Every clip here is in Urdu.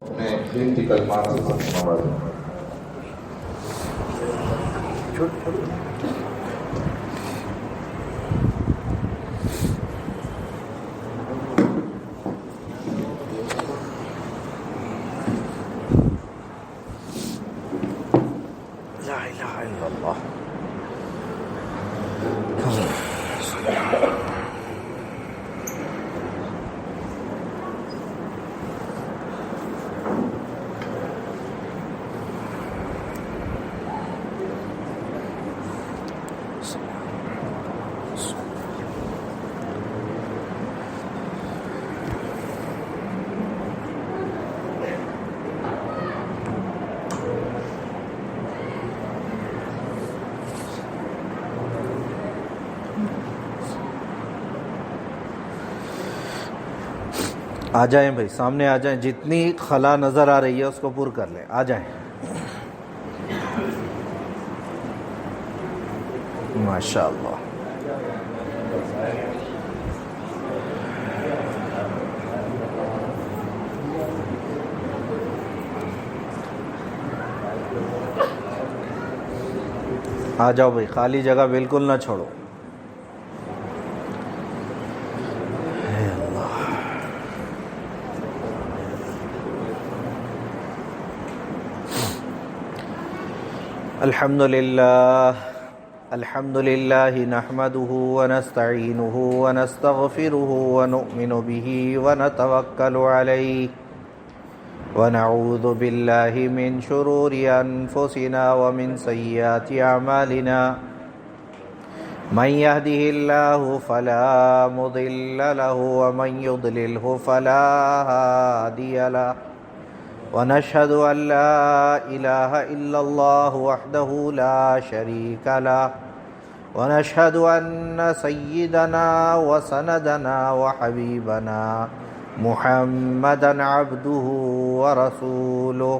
اپنے قیمتی کلمات سے نوازیں۔ لا الہ الا اللہ۔ آ جائیں بھائی، سامنے آ جائیں، جتنی خلا نظر آ رہی ہے اس کو پر کر لیں، آ جائیں۔ ماشاء اللہ۔ آ جاؤ بھائی، خالی جگہ بالکل نہ چھوڑو۔ الحمد لله نحمده ونستعينه ونستغفره ونؤمن به ونتوكل عليه ونعوذ بالله من شرور أنفسنا ومن سيئات أعمالنا من يهده الله فلا مضل له ومن يضلله فلا هادي له ونشهد أن لا إله إلا الله وحده لا شريك له ونشهد أن سيدنا وسندنا وحبيبنا محمدا عبده ورسوله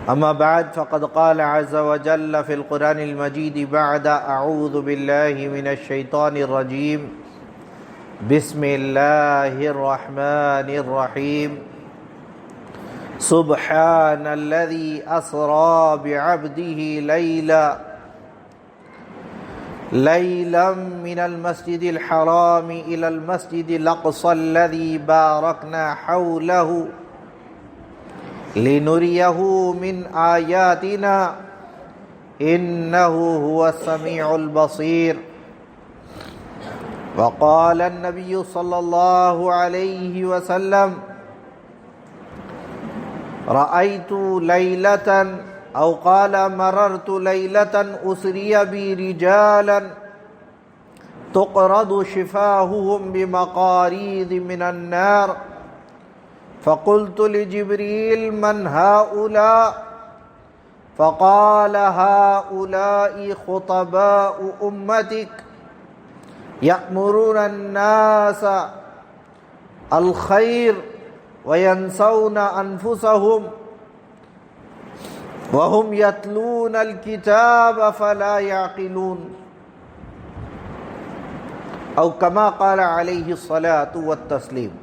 أما بعد فقد قال عز وجل في القرآن المجيد بعد أعوذ بالله من الشيطان الرجيم بسم الله الرحمن الرحيم سبحان الذي أسرى بعبده ليلا من المسجد الحرام إلى المسجد الأقصى الذي باركنا حوله لنريه من آياتنا إنه هو السميع البصير وقال النبي صلى الله عليه وسلم رأيت ليلة أو قال مررت ليلة أسري بي رجالا تقرض شفاههم بمقاريض من النار فقلت لجبريل من هؤلاء فقال هؤلاء خطباء أمتك يأمرون الناس الخير وينسون أنفسهم وهم يتلون الكتاب فلا يعقلون أو كما قال عليه الصلاة والتسليم۔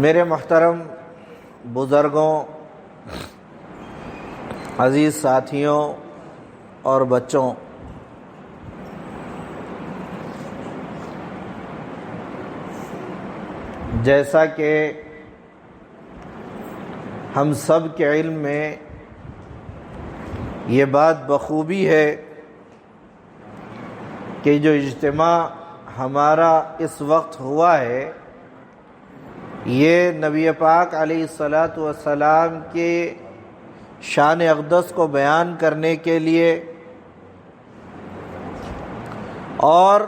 میرے محترم بزرگوں، عزیز ساتھیوں اور بچوں، جیسا کہ ہم سب کے علم میں یہ بات بخوبی ہے کہ جو اجتماع ہمارا اس وقت ہوا ہے یہ نبی پاک علیہ الصلاۃ والسلام کے شان اقدس کو بیان کرنے کے لیے اور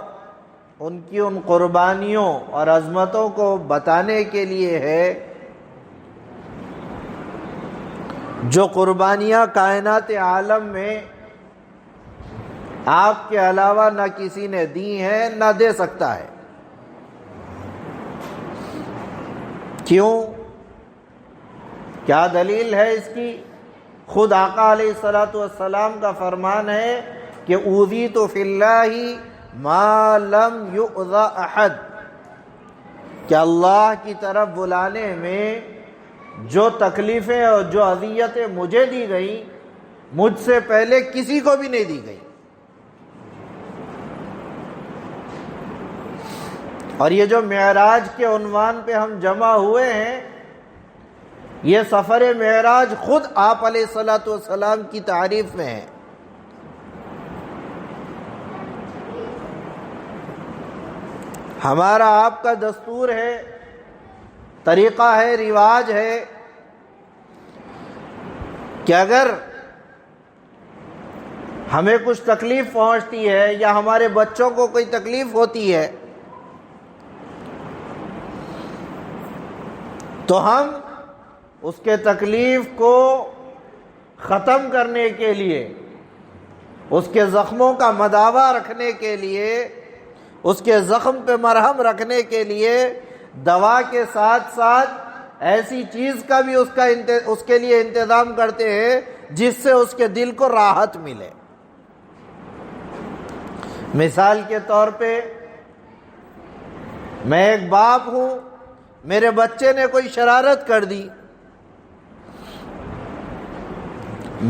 ان کی ان قربانیوں اور عظمتوں کو بتانے کے لیے ہے جو قربانیاں کائنات عالم میں آپ کے علاوہ نہ کسی نے دی ہیں نہ دے سکتا ہے۔ کیوں؟ کیا دلیل ہے اس کی؟ خود آقا علیہ الصلوۃ والسلام کا فرمان ہے کہ اوذیت فی اللہ ما لم یؤذ احد، کہ اللہ کی طرف بلانے میں جو تکلیفیں اور جو اذیتیں مجھے دی گئیں مجھ سے پہلے کسی کو بھی نہیں دی گئی. اور یہ جو معراج کے عنوان پہ ہم جمع ہوئے ہیں، یہ سفر معراج خود آپ علیہ الصلوۃ والسلام کی تعریف میں ہے. ہمارا آپ کا دستور ہے، طریقہ ہے، رواج ہے کہ اگر ہمیں کچھ تکلیف پہنچتی ہے یا ہمارے بچوں کو کوئی تکلیف ہوتی ہے تو ہم اس کے تکلیف کو ختم کرنے کے لیے، اس کے زخموں کا مداوا رکھنے کے لیے، اس کے زخم پہ مرہم رکھنے کے لیے دوا کے ساتھ ساتھ ایسی چیز کا بھی اس کے لیے انتظام کرتے ہیں جس سے اس کے دل کو راحت ملے. مثال کے طور پہ میں ایک باپ ہوں، میرے بچے نے کوئی شرارت کر دی،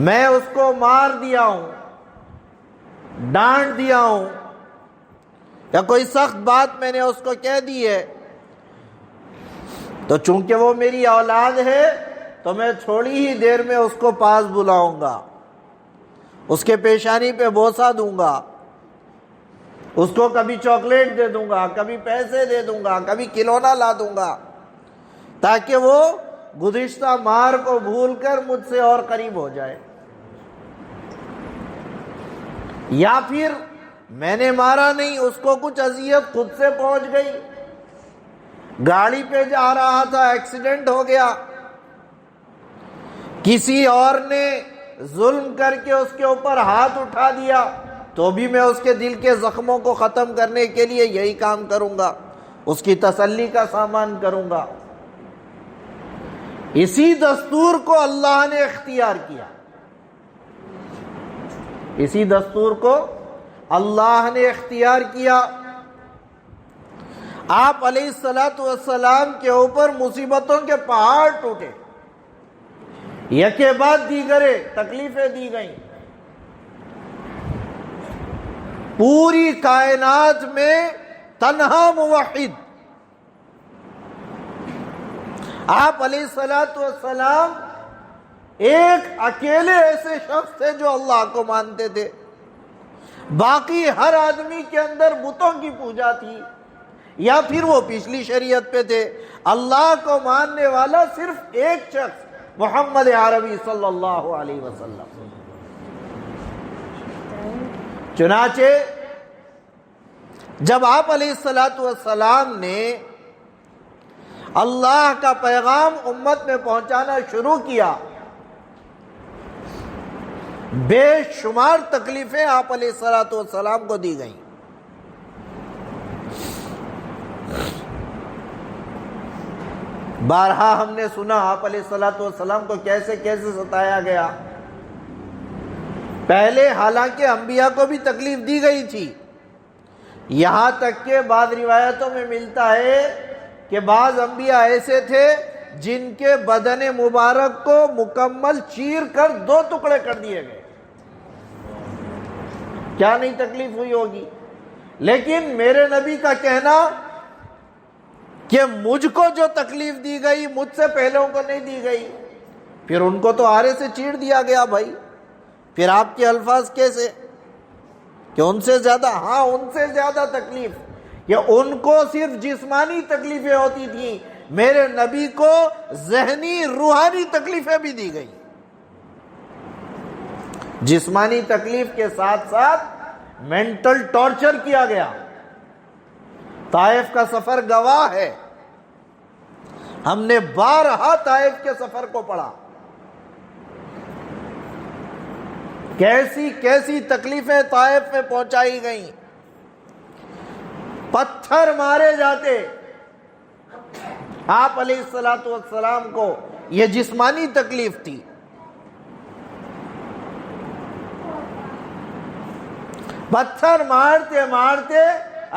میں اس کو مار دیا ہوں، ڈانٹ دیا ہوں، یا کوئی سخت بات میں نے اس کو کہہ دی ہے، تو چونکہ وہ میری اولاد ہے تو میں تھوڑی ہی دیر میں اس کو پاس بلاؤں گا، اس کے پیشانی پہ بوسہ دوں گا، اس کو کبھی چاکلیٹ دے دوں گا، کبھی پیسے دے دوں گا، کبھی کھلونا لا دوں گا، تاکہ وہ گزشتہ مار کو بھول کر مجھ سے اور قریب ہو جائے. یا پھر میں نے مارا نہیں، اس کو کچھ اذیت خود سے پہنچ گئی، گاڑی پہ جا رہا تھا، ایکسیڈنٹ ہو گیا، کسی اور نے ظلم کر کے اس کے اوپر ہاتھ اٹھا دیا، تو بھی میں اس کے دل کے زخموں کو ختم کرنے کے لیے یہی کام کروں گا، اس کی تسلی کا سامان کروں گا. اسی دستور کو اللہ نے اختیار کیا، اسی دستور کو اللہ نے اختیار کیا. آپ علیہ الصلوۃ والسلام کے اوپر مصیبتوں کے پہاڑ ٹوٹے، یکے بعد دیگرے تکلیفیں دی گئیں. پوری کائنات میں تنہا موحد آپ علیہ الصلوۃ والسلام ایک اکیلے ایسے شخص تھے جو اللہ کو مانتے تھے. باقی ہر آدمی کے اندر بتوں کی پوجا تھی، یا پھر وہ پچھلی شریعت پہ تھے. اللہ کو ماننے والا صرف ایک شخص محمد عربی صلی اللہ علیہ وسلم. چنانچہ جب آپ علیہ الصلوۃ والسلام نے اللہ کا پیغام امت میں پہنچانا شروع کیا، بے شمار تکلیفیں آپ علیہ الصلوۃ والسلام کو دی گئیں. بارہا ہم نے سنا آپ علیہ الصلوۃ والسلام کو کیسے کیسے ستایا گیا. پہلے حالانکہ انبیاء کو بھی تکلیف دی گئی تھی، یہاں تک کہ بعض روایتوں میں ملتا ہے کہ بعض انبیاء ایسے تھے جن کے بدن مبارک کو مکمل چیر کر 2 ٹکڑے کر دیے گئے. کیا نہیں تکلیف ہوئی ہوگی. لیکن میرے نبی کا کہنا کہ مجھ کو جو تکلیف دی گئی مجھ سے پہلوں کو نہیں دی گئی. پھر ان کو تو آرے سے چیر دیا گیا بھائی، پھر آپ کے الفاظ کیسے کہ ان سے زیادہ؟ ہاں ان سے زیادہ تکلیف، یہ ان کو صرف جسمانی تکلیفیں ہوتی تھیں، میرے نبی کو ذہنی روحانی تکلیفیں بھی دی گئی. جسمانی تکلیف کے ساتھ ساتھ مینٹل ٹارچر کیا گیا. طائف کا سفر گواہ ہے، ہم نے بارہا طائف کے سفر کو پڑھا، کیسی کیسی تکلیفیں طائف میں پہنچائی گئیں. پتھر مارے جاتے آپ علیہ الصلوۃ والسلام کو، یہ جسمانی تکلیف تھی. پتھر مارتے مارتے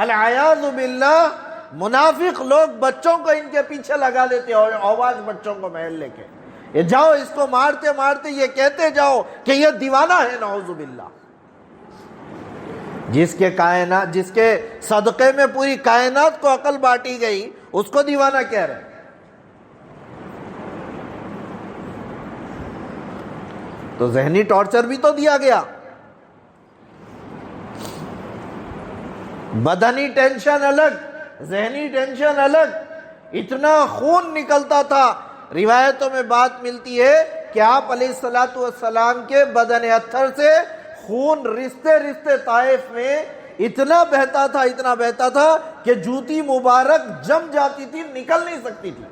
العیاذ باللہ منافق لوگ بچوں کو ان کے پیچھے لگا دیتے اور آواز بچوں کو محل لے کے یہ جاؤ اس کو مارتے مارتے یہ کہتے جاؤ کہ یہ دیوانہ ہے، نعوذ باللہ۔ جس کے صدقے میں پوری کائنات کو عقل بانٹی گئی اس کو دیوانہ کہہ رہے ہیں۔ تو ذہنی ٹارچر بھی تو دیا گیا، بدنی ٹینشن الگ، ذہنی ٹینشن الگ، اتنا خون نکلتا تھا۔ روایتوں میں بات ملتی ہے کہ آپ علیہ الصلوۃ والسلام کے بدن اطہر سے خون رشتے رشتے طائف میں اتنا بہتا تھا کہ جوتی مبارک جم جاتی تھی، نکل نہیں سکتی تھی۔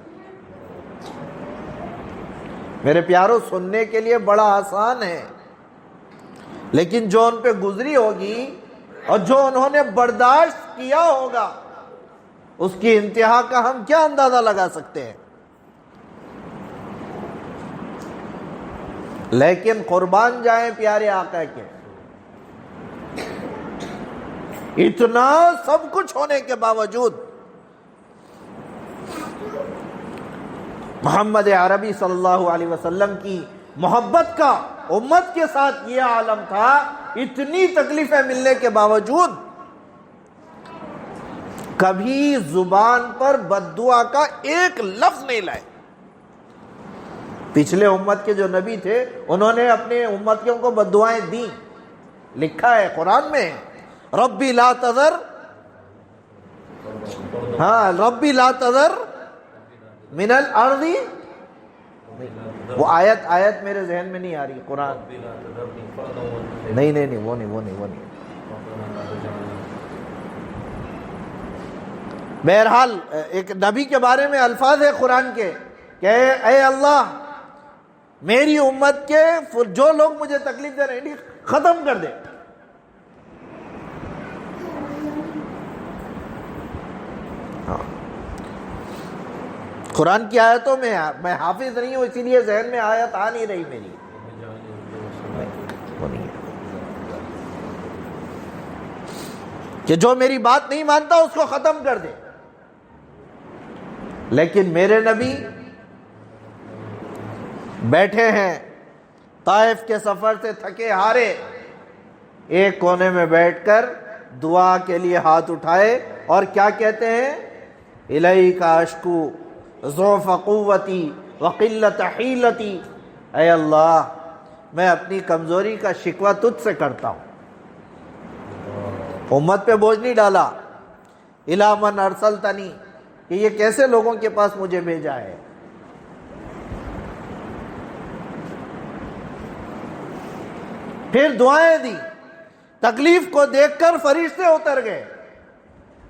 میرے پیاروں، سننے کے لیے بڑا آسان ہے، لیکن جو ان پہ گزری ہوگی اور جو انہوں نے برداشت کیا ہوگا اس کی انتہا کا ہم کیا اندازہ لگا سکتے ہیں۔ لیکن قربان جائیں پیارے آقا کے، اتنا سب کچھ ہونے کے باوجود محمد عربی صلی اللہ علیہ وسلم کی محبت کا امت کے ساتھ یہ عالم تھا، اتنی تکلیفیں ملنے کے باوجود کبھی زبان پر بد دعا کا ایک لفظ نہیں لائے۔ پچھلے امت کے جو نبی تھے انہوں نے اپنے امتیوں کو بد دعائیں دیں، لکھا ہے قرآن میں، ربی لا تذر، ربی لا تذر من الارض، وہ آیت میرے ذہن میں نہیں آ رہی، قرآن نہیں وہ نہیں۔ بہرحال ایک نبی کے بارے میں الفاظ ہے قرآن کے کہ اے اللہ میری امت کے جو لوگ مجھے تکلیف دے رہے ہیں ختم کر دے۔ قرآن کی آیتوں میں حافظ نہیں ہوں، اسی لیے ذہن میں آیت آ نہیں رہی میری، کہ جو میری بات نہیں مانتا اس کو ختم کر دے۔ لیکن میرے نبی بیٹھے ہیں طائف کے سفر سے تھکے ہارے، ایک کونے میں بیٹھ کر دعا کے لیے ہاتھ اٹھائے اور کیا کہتے ہیں، الیک اشکو ضعف قوتی وقلت حیلتی، اے اللہ میں اپنی کمزوری کا شکوہ تجھ سے کرتا ہوں۔ امت پہ بوجھ نہیں ڈالا، الی من ارسلتنی، کہ یہ کیسے لوگوں کے پاس مجھے بھیجا ہے۔ پھر دعائیں دی، تکلیف کو دیکھ کر فرشتے اتر گئے،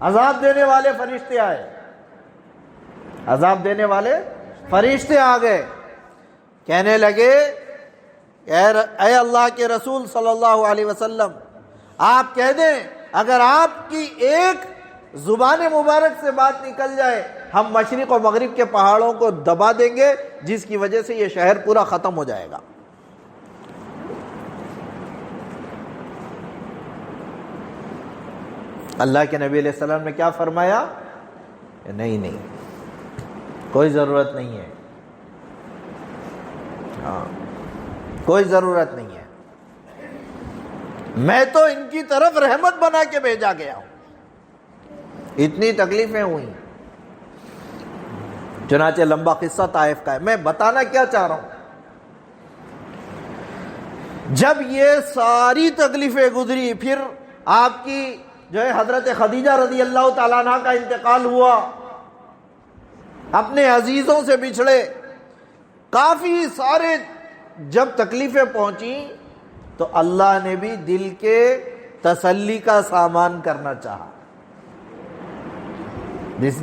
عذاب دینے والے فرشتے آئے، عذاب دینے والے فرشتے آ گئے، کہنے لگے اے اللہ کے رسول صلی اللہ علیہ وسلم آپ کہہ دیں اگر آپ کی ایک زبان مبارک سے بات نکل جائے ہم مشرق و مغرب کے پہاڑوں کو دبا دیں گے، جس کی وجہ سے یہ شہر پورا ختم ہو جائے گا۔ اللہ کے نبی علیہ السلام نے کیا فرمایا، نہیں کوئی ضرورت نہیں ہے، کوئی ضرورت نہیں ہے، میں تو ان کی طرف رحمت بنا کے بھیجا گیا ہوں۔ اتنی تکلیفیں ہوئیں، چنانچہ لمبا قصہ طائف کا ہے، میں بتانا کیا چاہ رہا ہوں، جب یہ ساری تکلیفیں گزری پھر آپ کی جو ہے حضرت خدیجہ رضی اللہ تعالیٰ عنہ کا انتقال ہوا، اپنے عزیزوں سے بچھڑے، کافی سارے جب تکلیفیں پہنچی تو اللہ نے بھی دل کے تسلی کا سامان کرنا چاہا۔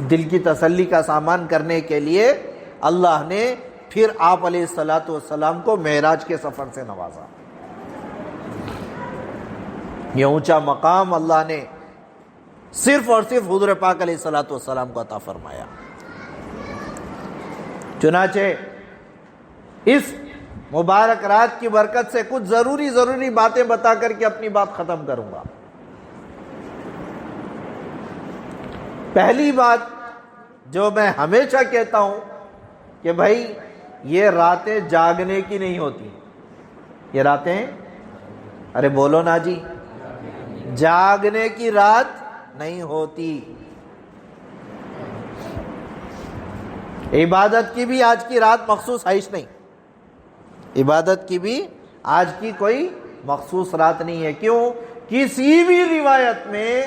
دل کی تسلی کا سامان کرنے کے لیے اللہ نے پھر آپ علیہ الصلوۃ والسلام کو معراج کے سفر سے نوازا۔ یہ اونچا مقام اللہ نے صرف اور صرف حضور پاک علیہ الصلوۃ والسلام کو عطا فرمایا۔ چنانچہ اس مبارک رات کی برکت سے کچھ ضروری باتیں بتا کر کے اپنی بات ختم کروں گا۔ پہلی بات جو میں ہمیشہ کہتا ہوں کہ بھائی یہ راتیں جاگنے کی نہیں ہوتی. یہ راتیں، ارے بولو نا جی، جاگنے کی رات نہیں ہوتی. عبادت کی بھی آج کی رات مخصوص ہے نہیں. عبادت کی بھی آج کی کوئی مخصوص رات نہیں ہے. کیوں؟ کسی بھی روایت میں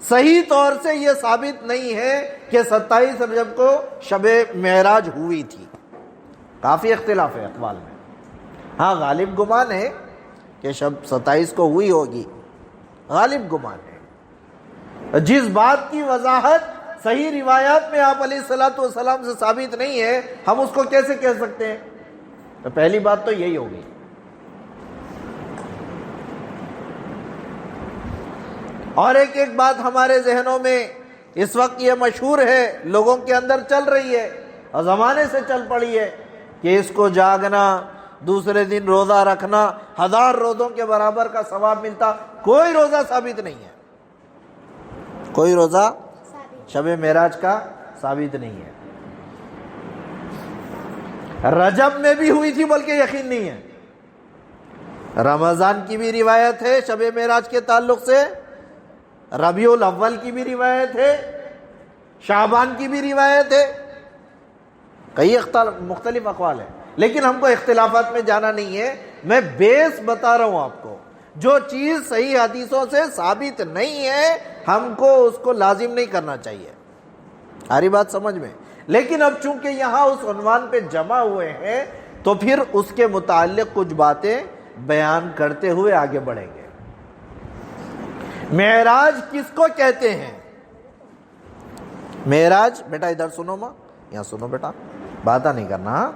صحیح طور سے یہ ثابت نہیں ہے کہ 27 رجب کو شب معراج ہوئی تھی. کافی اختلاف ہے اقوال میں. ہاں غالب گمان ہے کہ شب 27 کو ہوئی ہوگی، غالب گمان ہے. جس بات کی وضاحت صحیح روایات میں آپ علیہ الصلوۃ والسلام سے ثابت نہیں ہے، ہم اس کو کیسے کہہ سکتے ہیں؟ تو پہلی بات تو یہی ہوگی. اور ایک بات ہمارے ذہنوں میں اس وقت یہ مشہور ہے، لوگوں کے اندر چل رہی ہے اور زمانے سے چل پڑی ہے کہ اس کو جاگنا، دوسرے دن روزہ رکھنا 1000 روزوں کے برابر کا ثواب ملتا. کوئی روزہ ثابت نہیں ہے، کوئی روزہ شب معراج کا ثابت نہیں ہے. رجب میں بھی ہوئی تھی بلکہ یقین نہیں ہے. رمضان کی بھی روایت ہے شب معراج کے تعلق سے، ربیع الاول کی بھی روایت ہے، شعبان کی بھی روایت ہے. کئی مختلف اقوال ہیں، لیکن ہم کو اختلافات میں جانا نہیں ہے. میں بیس بتا رہا ہوں آپ کو. جو چیز صحیح حدیثوں سے ثابت نہیں ہے ہم کو اس کو لازم نہیں کرنا چاہیے. ساری بات سمجھ میں. لیکن اب چونکہ یہاں اس عنوان پہ جمع ہوئے ہیں تو پھر اس کے متعلق کچھ باتیں بیان کرتے ہوئے آگے بڑھیں گے. معراج کس کو کہتے ہیں؟ معراج، بیٹا ادھر سنو ماں، یہاں سنو بیٹا، باتیں نہیں کرنا.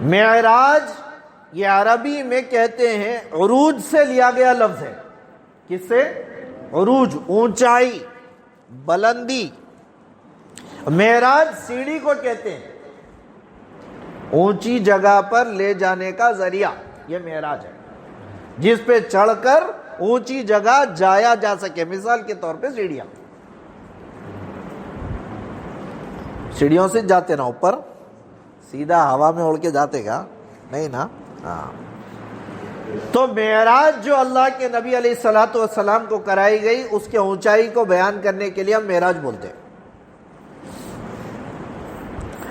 معراج یہ عربی میں کہتے ہیں، عروج سے لیا گیا لفظ ہے. کس سے؟ عروج، اونچائی، بلندی. معراج سیڑھی کو کہتے ہیں، اونچی جگہ پر لے جانے کا ذریعہ. یہ معراج ہے جس پہ چڑھ کر اونچی جگہ جایا جا سکے. مثال کے طور پہ سیڑھیاں، سیڑھیوں سے جاتے نا اوپر، سیدھا ہوا میں اڑ کے جاتے گا نہیں نا. ہاں، تو معراج جو اللہ کے نبی علیہ الصلوۃ والسلام کو کرائی گئی، اس کے اونچائی کو بیان کرنے کے لیے ہم معراج بولتے ہیں.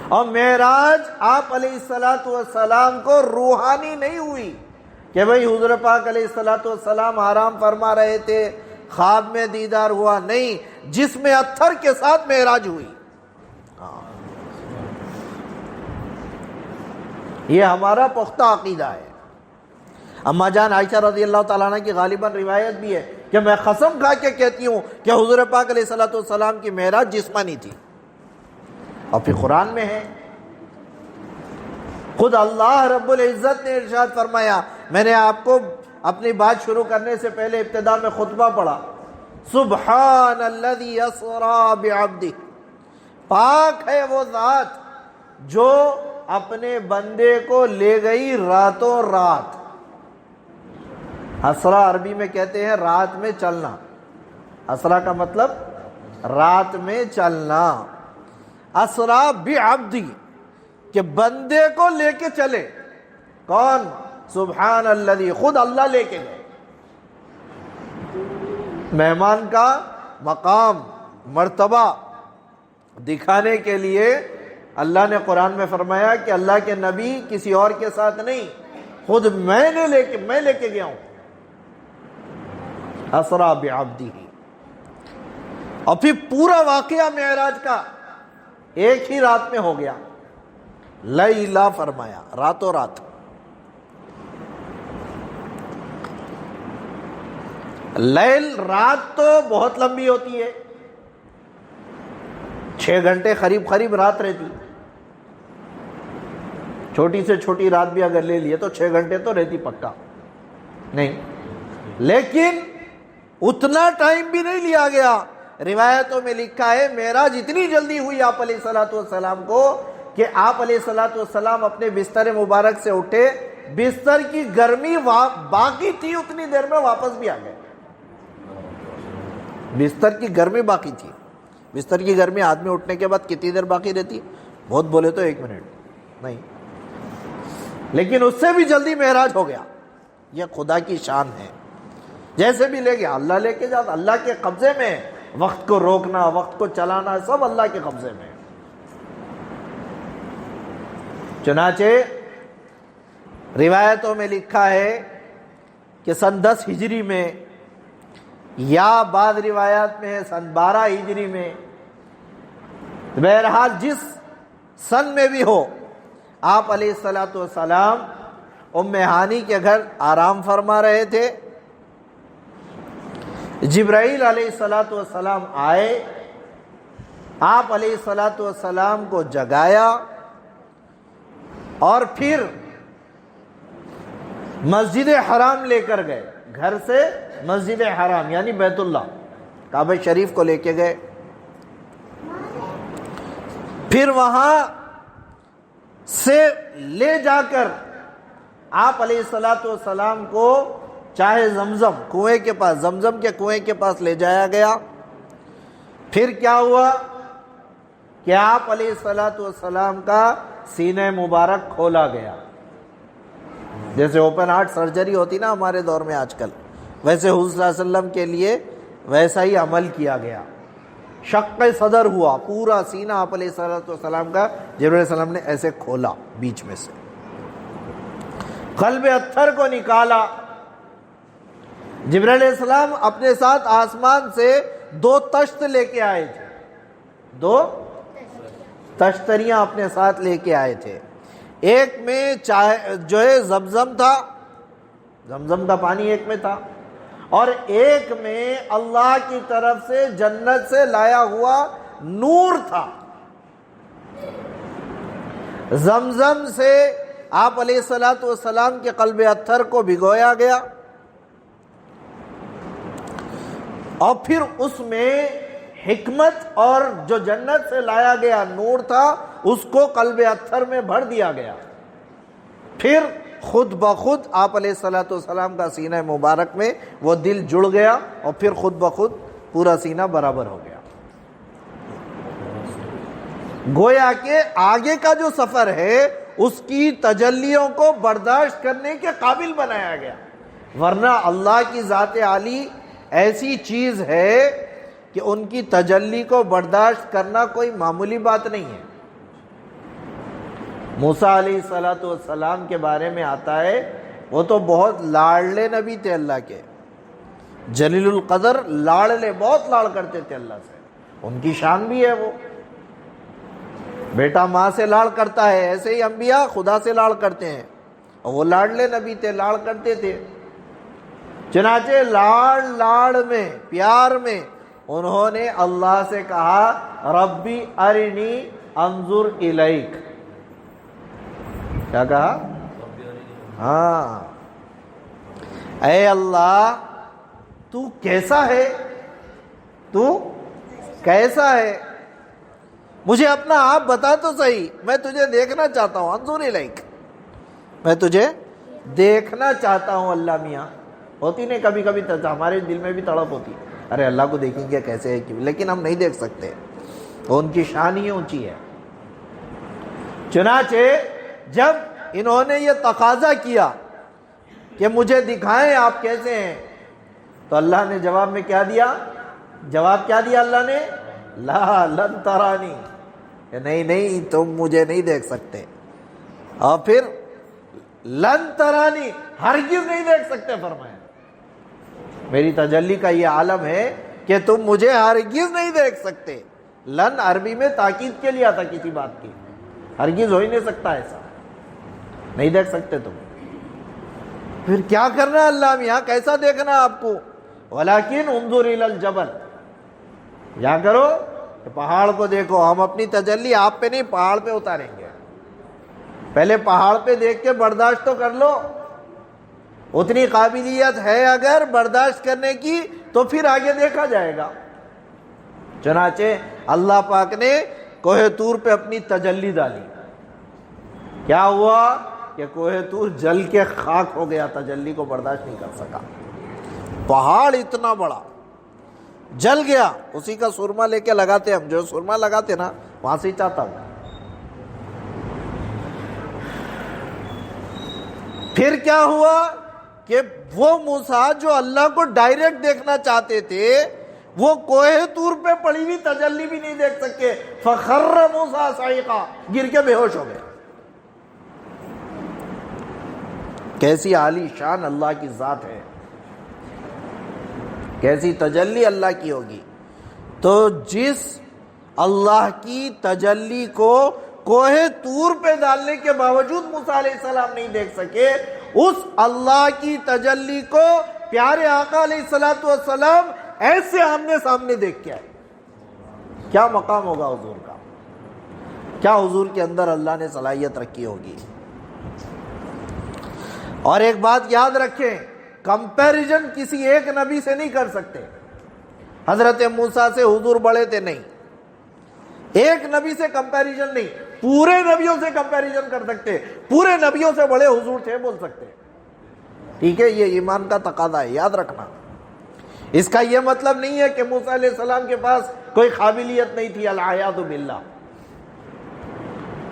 اور معراج آپ علیہ الصلوۃ والسلام کو روحانی نہیں ہوئی کہ بھئی حضور پاک علیہ الصلوۃ والسلام آرام فرما رہے تھے، خواب میں دیدار ہوا. نہیں، جسم اطہر کے ساتھ معراج ہوئی. یہ ہمارا پختہ عقیدہ ہے. اما جان عائشہ رضی اللہ تعالیٰ عنہ کی غالباً روایت بھی ہے کہ میں قسم کھا کے کہتی ہوں کہ حضور پاک علیہ الصلوۃ والسلام کی معراج جسمانی تھی. اور پھر قرآن میں ہے، خود اللہ رب العزت نے ارشاد فرمایا. میں نے آپ کو اپنی بات شروع کرنے سے پہلے ابتدا میں خطبہ پڑھا، سبحان الذی اسری بعبدہ، پاک ہے وہ ذات جو اپنے بندے کو لے گئی راتوں رات. اسرا عربی میں کہتے ہیں رات میں چلنا. اسرا کا مطلب رات میں چلنا. اسرا بعبدی، کہ بندے کو لے کے چلے. کون؟ سبحان الذی، خود اللہ لے کے گئے. مہمان کا مقام، مرتبہ دکھانے کے لیے اللہ نے قرآن میں فرمایا کہ اللہ کے نبی کسی اور کے ساتھ نہیں، خود میں لے کے گیا ہوں. اسرا بعبدہ. اور پھر پورا واقعہ معراج کا ایک ہی رات میں ہو گیا. لیلا فرمایا، راتوں رات. لیل، رات تو بہت لمبی ہوتی ہے، 6 گھنٹے قریب رات رہتی. چھوٹی سے چھوٹی رات بھی اگر لے لیے تو 6 گھنٹے تو رہتی پکا نہیں. لیکن اتنا ٹائم بھی نہیں لیا گیا. روایتوں میں لکھا ہے معراج اتنی جلدی ہوئی آپ علیہ الصلوۃ والسلام کو کہ آپ علیہ الصلوۃ والسلام اپنے بستر مبارک سے اٹھے، بستر کی گرمی باقی تھی اتنی دیر میں واپس بھی آ گئے. بستر کی گرمی باقی تھی. بستر کی گرمی آدمی اٹھنے کے بعد کتنی دیر باقی رہتی؟ بہت بولے تو 1 منٹ نہیں، لیکن اس سے بھی جلدی معراج ہو گیا. یہ خدا کی شان ہے. جیسے بھی لے گیا اللہ لے کے جاتا، اللہ کے قبضے میں. وقت کو روکنا، وقت کو چلانا سب اللہ کے قبضے میں. چنانچہ روایتوں میں لکھا ہے کہ سن 10 ہجری میں، یا بعض روایات میں ہے سن 12 ہجری میں، بہرحال جس سن میں بھی ہو، آپ علیہ الصلوۃ والسلام ام ہانی کے گھر آرام فرما رہے تھے. جبرائیل علیہ الصلوۃ والسلام آئے، آپ علیہ الصلوۃ والسلام کو جگایا اور پھر مسجد حرام لے کر گئے. گھر سے مسجد حرام یعنی بیت اللہ، کعبہ شریف کو لے کے گئے. پھر وہاں سے لے جا کر آپ علیہ الصلوۃ والسلام کو چاہے زمزم کنویں کے پاس، زمزم کے کنویں کے پاس لے جایا گیا. پھر کیا ہوا کہ آپ علیہ الصلوۃ والسلام کا سینہ مبارک کھولا گیا. جیسے اوپن ہارٹ سرجری ہوتی نا ہمارے دور میں آج کل، ویسے حضور صلی اللہ علیہ وسلم کے لیے ویسا ہی عمل کیا گیا. شق صدر ہوا، پورا سینہ آپ علیہ الصلوۃ والسلام کا جبرائیل علیہ السلام نے ایسے کھولا بیچ میں سے. قلب اطہر کو نکالا. جبرائیل علیہ السلام اپنے ساتھ آسمان سے 2 تشت لے کے آئے تھے، 2 تشتریاں اپنے ساتھ لے کے آئے تھے. ایک میں جو ہے زمزم تھا، زمزم کا پانی ایک میں تھا، اور ایک میں اللہ کی طرف سے جنت سے لایا ہوا نور تھا. زمزم سے آپ علیہ الصلوۃ والسلام کے قلب اطہر کو بھگویا گیا، اور پھر اس میں حکمت اور جو جنت سے لایا گیا نور تھا اس کو قلب اطہر میں بھر دیا گیا. پھر خود بخود آپ علیہ الصلوۃ والسلام کا سینہ مبارک میں وہ دل جڑ گیا، اور پھر خود بخود پورا سینہ برابر ہو گیا. گویا کہ آگے کا جو سفر ہے اس کی تجلیوں کو برداشت کرنے کے قابل بنایا گیا. ورنہ اللہ کی ذات عالی ایسی چیز ہے کہ ان کی تجلی کو برداشت کرنا کوئی معمولی بات نہیں ہے. موسیٰ علیہ الصلوۃ والسلام کے بارے میں آتا ہے وہ تو بہت لاڑلے نبی تھے اللہ کے، جلیل القدر، لاڑلے، بہت لاڑ کرتے تھے اللہ سے. ان کی شان بھی ہے، وہ بیٹا ماں سے لاڑ کرتا ہے، ایسے ہی انبیاء خدا سے لاڑ کرتے ہیں، اور وہ لاڑلے نبی تھے، لاڑ کرتے تھے. چنانچہ لاڑ میں، پیار میں انہوں نے اللہ سے کہا ربی ارنی انظر الیک. کیا کہا؟ ہاں، اے اللہ تو کیسا ہے، تو کیسا ہے، مجھے اپنا آپ بتا تو صحیح، میں تجھے دیکھنا چاہتا ہوں. انظر الیک، میں تجھے دیکھنا چاہتا ہوں. اللہ میاں ہوتی نہیں کبھی کبھی ہمارے دل میں بھی تڑپ ہوتی، ارے اللہ کو دیکھیں گے کیسے ہے، کیوں، لیکن ہم نہیں دیکھ سکتے، ان کی شان ہی اونچی ہے. چنانچہ جب انہوں نے یہ تقاضا کیا کہ مجھے دکھائیں آپ کیسے ہیں، تو اللہ نے جواب میں کیا دیا؟ جواب کیا دیا اللہ نے؟ لا لن ترانی، نہیں تم مجھے نہیں دیکھ سکتے. اور پھر لن ترانی، ہرگز نہیں دیکھ سکتے فرمایا. میری تجلی کا یہ عالم ہے کہ تم مجھے ہرگز نہیں دیکھ سکتے. لن عربی میں تاکید کے لیے آتا کسی بات کی، ہرگز ہو ہی نہیں سکتا ایسا، نہیں دیکھ سکتے تم. پھر کیا کرنا ہے اللہ میاں، کیسا دیکھنا آپ کو؟ ولیکن انظر الی الجبل، کیا کرو کہ پہاڑ کو دیکھو. ہم اپنی تجلی آپ پہ نہیں پہاڑ پہ اتاریں گے. پہلے پہاڑ پہ دیکھ کے برداشت تو کر لو، اتنی قابلیت ہے اگر برداشت کرنے کی تو پھر آگے دیکھا جائے گا. چنانچہ اللہ پاک نے کوہ طور پہ اپنی تجلی ڈالی. کیا ہوا کہ کوہ طور جل کے خاک ہو گیا، تجلی کو برداشت نہیں کر سکا. پہاڑ اتنا بڑا، جل گیا، اسی کا سرما لے کے لگاتے، ہم جو سرما لگاتے نا وہاں سے ہی چاہتا ہوں۔ پھر کیا ہوا کہ وہ موسیٰ جو اللہ کو ڈائریکٹ دیکھنا چاہتے تھے وہ کوہ طور پہ پڑی ہوئی تجلی بھی نہیں دیکھ سکے، فخر موسیٰ صعقا، گر کے بے ہوش ہو گئے۔ کیسی عالی شان اللہ کی ذات ہے، کیسی تجلی اللہ کی ہوگی۔ تو جس اللہ کی تجلی کو کوہ طور پہ ڈالنے کے باوجود موسیٰ علیہ السلام نہیں دیکھ سکے، اس اللہ کی تجلی کو پیارے آقا علیہ السلام ایسے آمنے سامنے دیکھ کے آئے۔ کیا مقام ہوگا حضور کا، کیا حضور کے اندر اللہ نے صلاحیت رکھی ہوگی۔ اور ایک بات یاد رکھیں، کمپیریزن کسی ایک نبی سے نہیں کر سکتے۔ حضرت موسیٰ سے حضور بڑے تھے، نہیں، ایک نبی سے کمپیریزن نہیں، پورے نبیوں سے کمپیریزن کر سکتے، پورے نبیوں سے بڑے حضور تھے بول سکتے۔ ٹھیک ہے، یہ ایمان کا تقاضا ہے، یاد رکھنا۔ اس کا یہ مطلب نہیں ہے کہ موسیٰ علیہ السلام کے پاس کوئی قابلیت نہیں تھی، العیاذ باللہ۔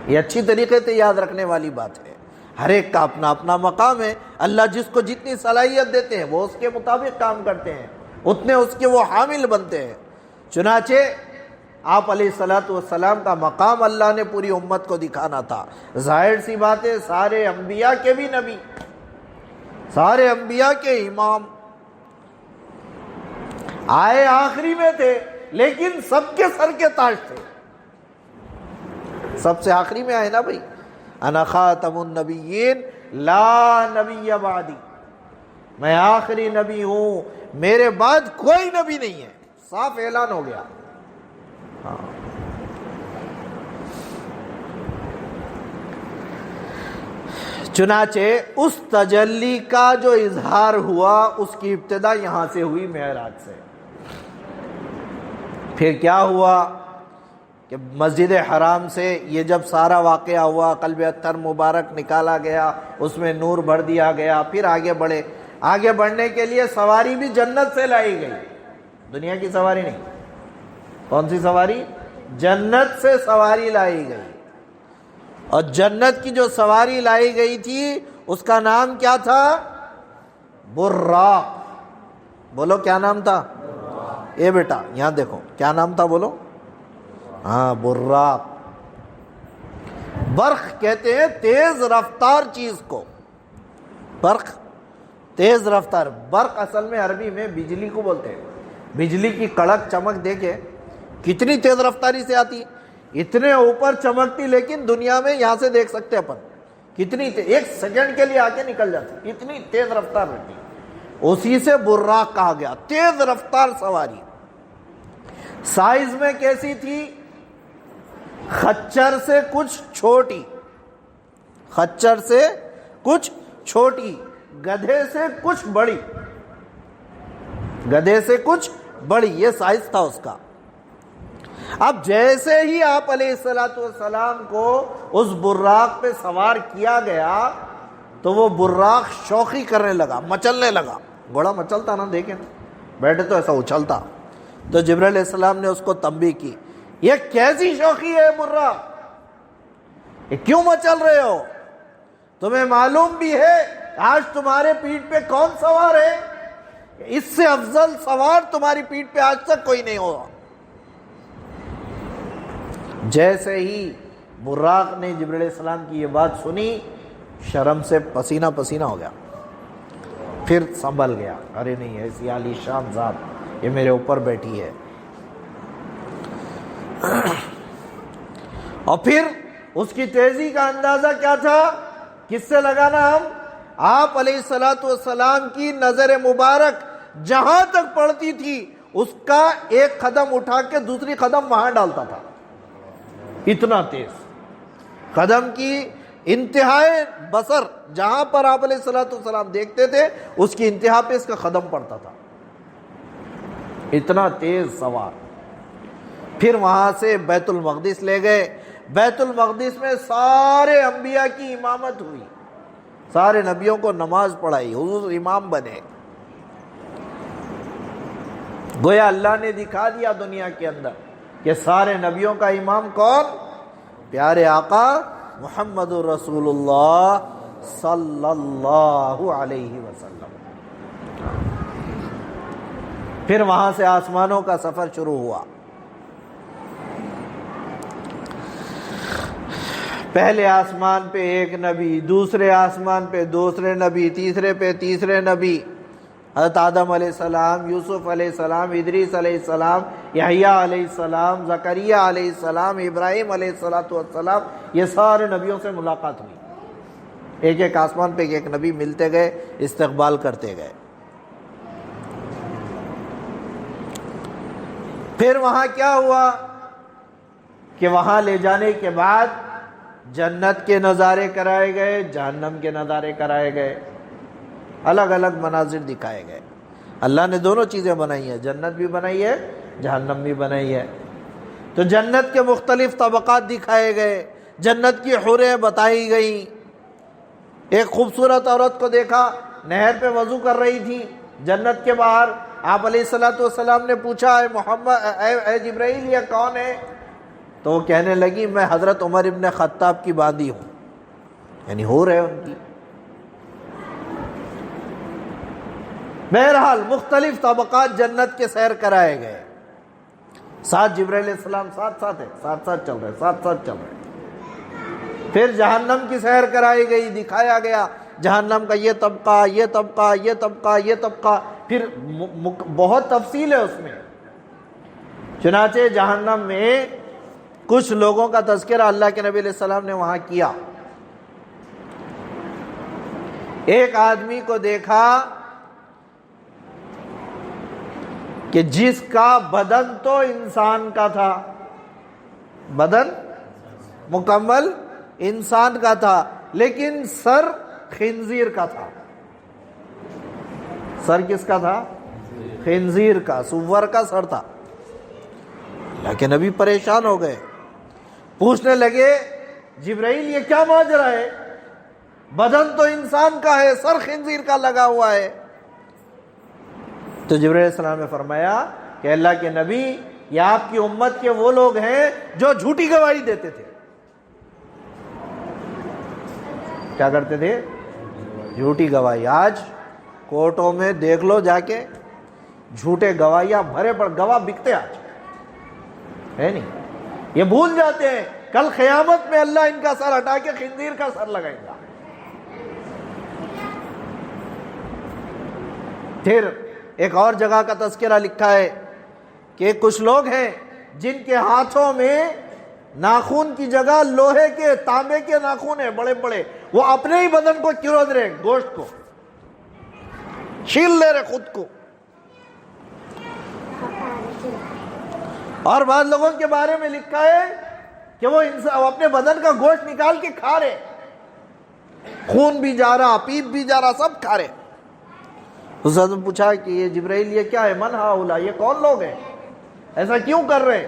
یہ اچھی طریقے سے یاد رکھنے والی بات ہے۔ ہر ایک کا اپنا اپنا مقام ہے، اللہ جس کو جتنی صلاحیت دیتے ہیں وہ اس کے مطابق کام کرتے ہیں، اتنے اس کے وہ حامل بنتے ہیں۔ چنانچہ آپ علیہ السلام کا مقام اللہ نے پوری امت کو دکھانا تھا۔ ظاہر سی بات ہے، سارے انبیاء کے بھی نبی، سارے انبیاء کے امام، آئے آخری میں تھے لیکن سب کے سر کے تاج تھے، سب سے آخری میں آئے نا بھائی، انا خاتم النبیین لا نبی بعدی، میں آخری نبی ہوں، میرے بعد کوئی نبی نہیں ہے، صاف اعلان ہو گیا۔ چنانچہ اس تجلی کا جو اظہار ہوا اس کی ابتدا یہاں سے ہوئی، معراج سے۔ پھر کیا ہوا کہ مسجد حرام سے یہ جب سارا واقعہ ہوا، قلب اطہر مبارک نکالا گیا، اس میں نور بھر دیا گیا، پھر آگے بڑھے۔ آگے بڑھنے کے لیے سواری بھی جنت سے لائی گئی، دنیا کی سواری نہیں۔ کون سی سواری؟ جنت سے سواری لائی گئی، اور جنت کی جو سواری لائی گئی تھی اس کا نام کیا تھا؟ براق۔ بولو کیا نام تھا؟ اے بیٹا یہاں دیکھو، کیا نام تھا بولو؟ ہاں، براق۔ برق کہتے ہیں تیز رفتار چیز کو، برق تیز رفتار۔ برق اصل میں عربی میں بجلی کو بولتے ہیں۔ بجلی کی کڑک چمک دیکھے کتنی تیز رفتاری سے آتی، اتنے اوپر چمکتی، لیکن دنیا میں یہاں سے دیکھ سکتے اپن کتنی ایک سیکنڈ کے لیے آ کے نکل جاتی، اتنی تیز رفتار رہتی، اسی سے براق کہا گیا، تیز رفتار سواری۔ سائز میں کیسی تھی؟ خچر سے کچھ چھوٹی، خچر سے کچھ چھوٹی، گدھے سے کچھ بڑی، گدھے سے کچھ بڑی، یہ سائز تھا اس کا۔ اب جیسے ہی آپ علیہ السلام کو اس براق پہ سوار کیا گیا تو وہ براق شوخی کرنے لگا، مچلنے لگا۔ گھوڑا مچلتا نا، دیکھیں نا، بیٹھے تو ایسا اچھلتا۔ تو جبرائیل علیہ السلام نے اس کو تنبیہ کی، یہ کیسی شوخی ہے براق، یہ کیوں مچل رہے ہو؟ تمہیں معلوم بھی ہے آج تمہارے پیٹھ پہ کون سوار ہے؟ اس سے افضل سوار تمہاری پیٹھ پہ آج تک کوئی نہیں ہوا۔ جیسے ہی براق نے جبرائیل علیہ السلام کی یہ بات سنی، شرم سے پسینہ پسینہ ہو گیا، پھر سنبھل گیا، ارے نہیں، ایسی عالی شان ذات یہ میرے اوپر بیٹھی ہے۔ اور پھر اس کی تیزی کا اندازہ کیا تھا، کس سے لگانا ہم؟ آپ علیہ السلام کی نظر مبارک جہاں تک پڑتی تھی اس کا ایک قدم اٹھا کے دوسری قدم وہاں ڈالتا تھا، اتنا تیز قدم کی انتہائے بصر، جہاں پر آپ علیہ السلام دیکھتے تھے اس کی انتہا پہ اس کا قدم پڑتا تھا، اتنا تیز سوار۔ پھر وہاں سے بیت المقدس لے گئے، بیت المقدس میں سارے انبیاء کی امامت ہوئی، سارے نبیوں کو نماز پڑھائی، حضور امام بنے۔ گویا اللہ نے دکھا دیا دنیا کے اندر کہ سارے نبیوں کا امام کون؟ پیارے آقا محمد رسول اللہ صلی اللہ علیہ وسلم۔ پھر وہاں سے آسمانوں کا سفر شروع ہوا۔ پہلے آسمان پہ ایک نبی، دوسرے آسمان پہ دوسرے نبی، تیسرے پہ تیسرے نبی، حضرت آدم علیہ السلام، یوسف علیہ السلام، ادریس علیہ السلام، یحییٰ علیہ السلام، زکریا علیہ السلام، ابراہیم علیہ السلام، یہ سارے نبیوں سے ملاقات ہوئی۔ ایک ایک آسمان پہ ایک نبی ملتے گئے، استقبال کرتے گئے۔ پھر وہاں کیا ہوا کہ وہاں لے جانے کے بعد جنت کے نظارے کرائے گئے، جہنم کے نظارے کرائے گئے، الگ الگ مناظر دکھائے گئے۔ اللہ نے دونوں چیزیں بنائی ہیں، جنت بھی بنائی ہے، جہنم بھی بنائی ہے۔ تو جنت کے مختلف طبقات دکھائے گئے، جنت کی حوریں بتائی گئیں۔ ایک خوبصورت عورت کو دیکھا، نہر پہ وضو کر رہی تھی جنت کے باہر۔ آپ علیہ السلام نے پوچھا، اے محمد، اے جبرائیل، یہ کون ہے؟ تو وہ کہنے لگی، میں حضرت عمر ابن خطاب کی باندی ہوں، یعنی حور ہے ان کی۔ بہرحال مختلف طبقات جنت کے سیر کرائے گئے، ساتھ جبرائیل علیہ السلام ساتھ چل رہے۔ پھر جہنم کی سیر کرائی گئی، دکھایا گیا جہنم کا یہ طبقہ، یہ طبقہ، یہ طبقہ، یہ طبقہ، پھر بہت تفصیل ہے اس میں۔ چنانچہ جہنم میں کچھ لوگوں کا تذکرہ اللہ کے نبی علیہ السلام نے وہاں کیا۔ ایک آدمی کو دیکھا کہ جس کا بدن تو انسان کا تھا، بدن مکمل انسان کا تھا، لیکن سر خنزیر کا تھا۔ سر کس کا تھا؟ خنزیر کا، سور کا سر تھا۔ اللہ کے نبی پریشان ہو گئے، پوچھنے لگے، جبرائیل یہ کیا ماجرا ہے؟ بدن تو انسان کا ہے، سر خنزیر کا لگا ہوا ہے۔ تو جبرائیل علیہ السلام نے فرمایا کہ اللہ کے نبی، یہ آپ کی امت کے وہ لوگ ہیں جو جھوٹی گواہی دیتے تھے۔ کیا کرتے تھے؟ جھوٹی گواہی۔ آج کورٹوں میں دیکھ لو جا کے، جھوٹے گواہیاں بھرے پڑ، گواہ بکتے آج، ہے نہیں؟ یہ بھول جاتے ہیں کل قیامت میں اللہ ان کا سر ہٹا کے خنزیر کا سر لگائے گا۔ پھر ایک اور جگہ کا تذکرہ لکھا ہے کہ کچھ لوگ ہیں جن کے ہاتھوں میں ناخون کی جگہ لوہے کے، تانبے کے ناخون ہیں بڑے بڑے، وہ اپنے ہی بدن کو چرود رہے، گوشت کو چھیل لے رہے خود کو۔ اور بعض لوگوں کے بارے میں لکھا ہے کہ وہ اپنے بدن کا گوشت نکال کے کھا رہے، خون بھی جا رہا، پیپ بھی جا رہا، سب کھا رہے۔ اس نے پوچھا کہ یہ جبرائیل یہ کیا ہے؟ من ہؤلاء، یہ کون لوگ ہیں، ایسا کیوں کر رہے؟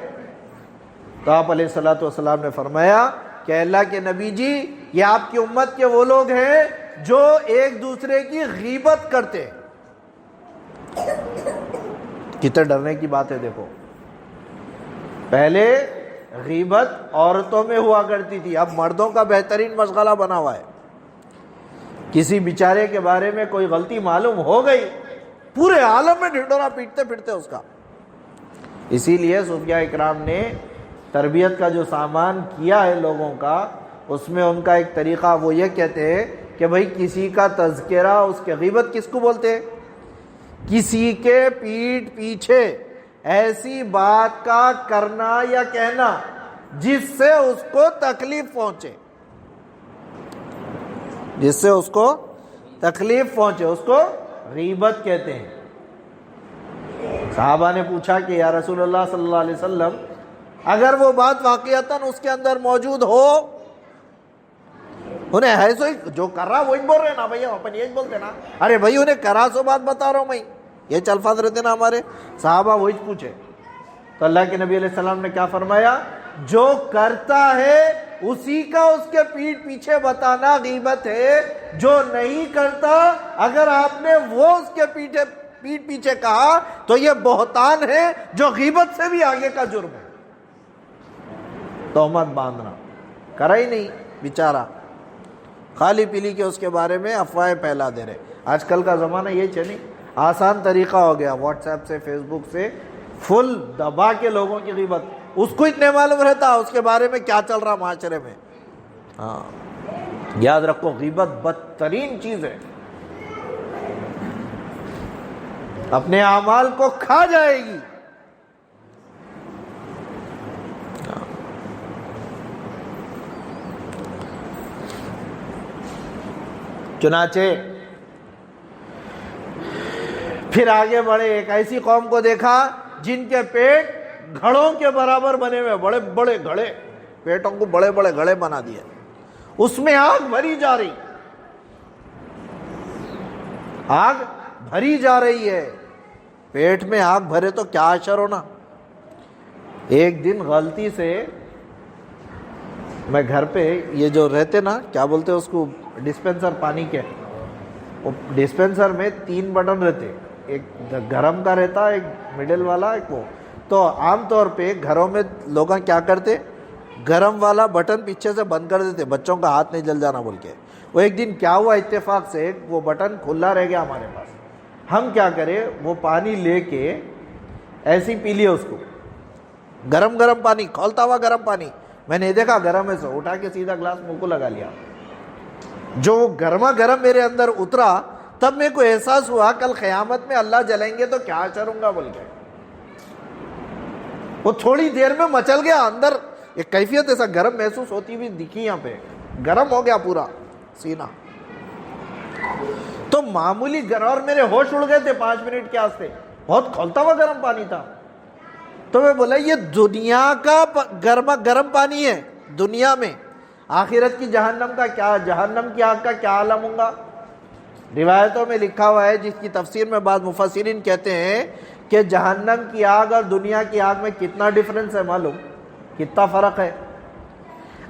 تو آپ علیہ السلام نے فرمایا کہ اللہ کے نبی جی، یہ آپ کی امت کے وہ لوگ ہیں جو ایک دوسرے کی غیبت کرتے ہیں۔ کتنے ڈرنے کی بات ہے دیکھو، پہلے غیبت عورتوں میں ہوا کرتی تھی، اب مردوں کا بہترین مشغلہ بنا ہوا ہے۔ کسی بیچارے کے بارے میں کوئی غلطی معلوم ہو گئی، پورے عالم میں ڈھنڈورا پیٹتے پھرتے اس کا۔ اسی لیے صوفیاء اکرام نے تربیت کا جو سامان کیا ہے لوگوں کا، اس میں ان کا ایک طریقہ وہ یہ کہتے ہیں کہ بھئی کسی کا تذکرہ، اس کے غیبت کس کو بولتے ہیں؟ کسی کے پیٹھ پیچھے ایسی بات کا کرنا یا کہنا جس سے اس کو تکلیف پہنچے، جس سے اس کو تکلیف پہنچے، اس کو غیبت کہتے ہیں۔ صحابہ نے پوچھا کہ یا رسول اللہ صلی اللہ علیہ وسلم، اگر وہ بات واقعتاً اس کے اندر موجود ہو، انہیں ہے سو جو کر رہا وہی بول رہے نا بھائی، اپن یہ بولتے نا، ارے بھائی انہیں کرا سو بات بتا رہا ہوں میں، یہ الفاظ رہتے نا ہمارے۔ صحابہ وہی پوچھے تو اللہ کے نبی علیہ السلام نے کیا فرمایا؟ جو کرتا ہے اسی کا اس کے پیٹھ پیچھے بتانا غیبت ہے، جو نہیں کرتا اگر آپ نے وہ اس کے پیٹ پیچھے کہا تو یہ بہتان ہے جو غیبت سے بھی آگے کا جرم ہے. تہمت باندھنا کرا ہی نہیں بیچارہ, خالی پیلی کے اس کے بارے میں افواہیں پھیلا دے رہے. آج کل کا زمانہ یہ چلی, آسان طریقہ ہو گیا, واٹس ایپ سے فیس بک سے فل دبا کے لوگوں کی غیبت. اس کو اتنے معلوم رہتا اس کے بارے میں کیا چل رہا معاشرے میں. ہاں یاد رکھو غیبت بدترین چیز ہے, اپنے اعمال کو کھا جائے گی. چنانچہ پھر آگے بڑھے, ایک ایسی قوم کو دیکھا جن کے پیٹ گھڑوں کے برابر بنے ہوئے, بڑے بڑے گھڑے, پیٹوں کو بڑے بڑے گھڑے بنا دیے, اس میں آگ بھری جا رہی, آگ بھری جا رہی ہے. پیٹ میں آگ بھرے تو کیا اثر ہونا. ایک دن غلطی سے میں گھر پہ یہ جو رہتے نا کیا بولتے اس کو, ڈسپینسر پانی کے, وہ ڈسپینسر میں 3 بٹن رہتے, ایک گرم کا رہتا, ایک مڈل والا, ایک وہ. تو عام طور پہ گھروں میں لوگ کیا کرتے, گرم والا بٹن پیچھے سے بند کر دیتے, بچوں کا ہاتھ نہیں جل جانا بول کے. وہ ایک دن کیا ہوا, اتفاق سے وہ بٹن کھلا رہ گیا ہمارے پاس. ہم کیا کرے, وہ پانی لے کے ایسی پی لیا اس کو, گرم گرم پانی, کھولتا ہوا گرم پانی. میں نے دیکھا گرم ہے, سے اٹھا کے سیدھا گلاس منہ کو لگا لیا. جو گرما گرم میرے اندر اترا تب میرے کو احساس ہوا کل قیامت میں اللہ جلیں گے تو کیا چروں گا بول کے. وہ تھوڑی دیر میں مچل گیا اندر, ایک کیفیت ایسا گرم محسوس ہوتی ہوئی دکھی, یہاں پہ گرم ہو گیا پورا سینہ. تو معمولی گرم, اور میرے ہوش اڑ گئے تھے 5 منٹ کے واسطے, بہت کھولتا ہوا گرم پانی تھا. تو میں بولا یہ دنیا کا گرم پانی ہے دنیا میں, آخرت کی جہنم کا کیا, جہنم کی آگ کا کیا عالم ہوگا. روایتوں میں لکھا ہوا ہے, جس کی تفسیر میں بعض مفسرین کہتے ہیں کہ جہنم کی آگ اور دنیا کی آگ میں کتنا ڈفرنس ہے, معلوم کتنا فرق ہے.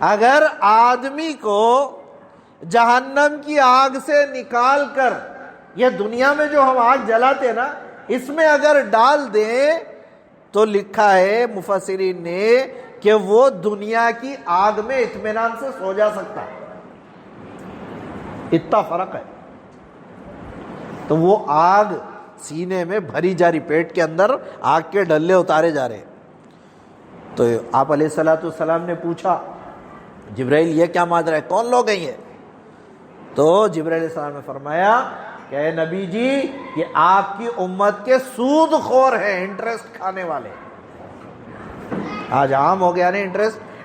اگر آدمی کو جہنم کی آگ سے نکال کر یہ دنیا میں جو ہم آگ جلاتے نا اس میں اگر ڈال دیں تو لکھا ہے مفسرین نے کہ وہ دنیا کی آگ میں اطمینان سے سو جا سکتا, اتنا فرق ہے. تو وہ آگ سینے میں بھری جا رہی, پیٹ کے اندر آگ کے ڈلے اتارے جا رہے. تو آپ علیہ الصلوۃ والسلام نے پوچھا, جبرائیل یہ کیا ماجرا ہے, کون لوگ ہیں یہ؟ تو جبرائیل علیہ السلام نے فرمایا کہ اے نبی جی یہ آپ کی امت کے سود خور ہیں, انٹرسٹ کھانے والے. آج عام ہو گیا نا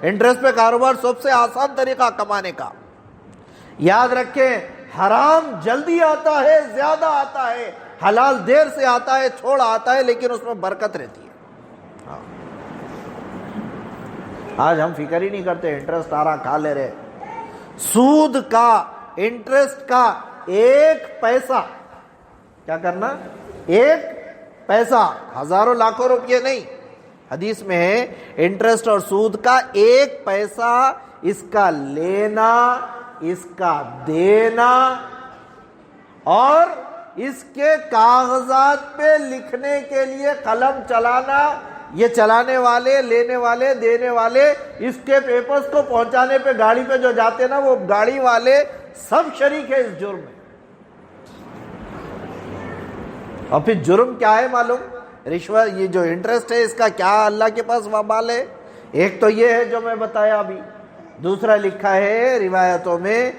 انٹرسٹ پہ کاروبار, سب سے آسان طریقہ کمانے کا. یاد رکھیں حرام جلدی آتا ہے, زیادہ آتا ہے, حلال دیر سے آتا ہے, چھوڑ آتا ہے, لیکن اس میں برکت رہتی ہے. آج ہم فکر ہی نہیں کرتے, انٹرسٹ آ رہا کھا لے رہے. سود کا, انٹرسٹ کا 1 پیسہ, کیا کرنا, 1 پیسہ, ہزاروں لاکھوں روپے نہیں. حدیث میں ہے انٹرسٹ اور سود کا 1 پیسہ, اس کا لینا, اس کا دینا اور اس کے کاغذات پہ لکھنے کے لیے قلم چلانا, یہ چلانے والے, لینے والے, دینے والے, اس کے پیپرز کو پہنچانے پہ گاڑی پہ جو جاتے نا وہ گاڑی والے سب شریک ہے اس جرم میں. اور پھر جرم کیا ہے معلوم, رشوت, یہ جو انٹرسٹ ہے اس کا کیا اللہ کے پاس وبال ہے. ایک تو یہ ہے جو میں بتایا ابھی, دوسرا لکھا ہے روایتوں میں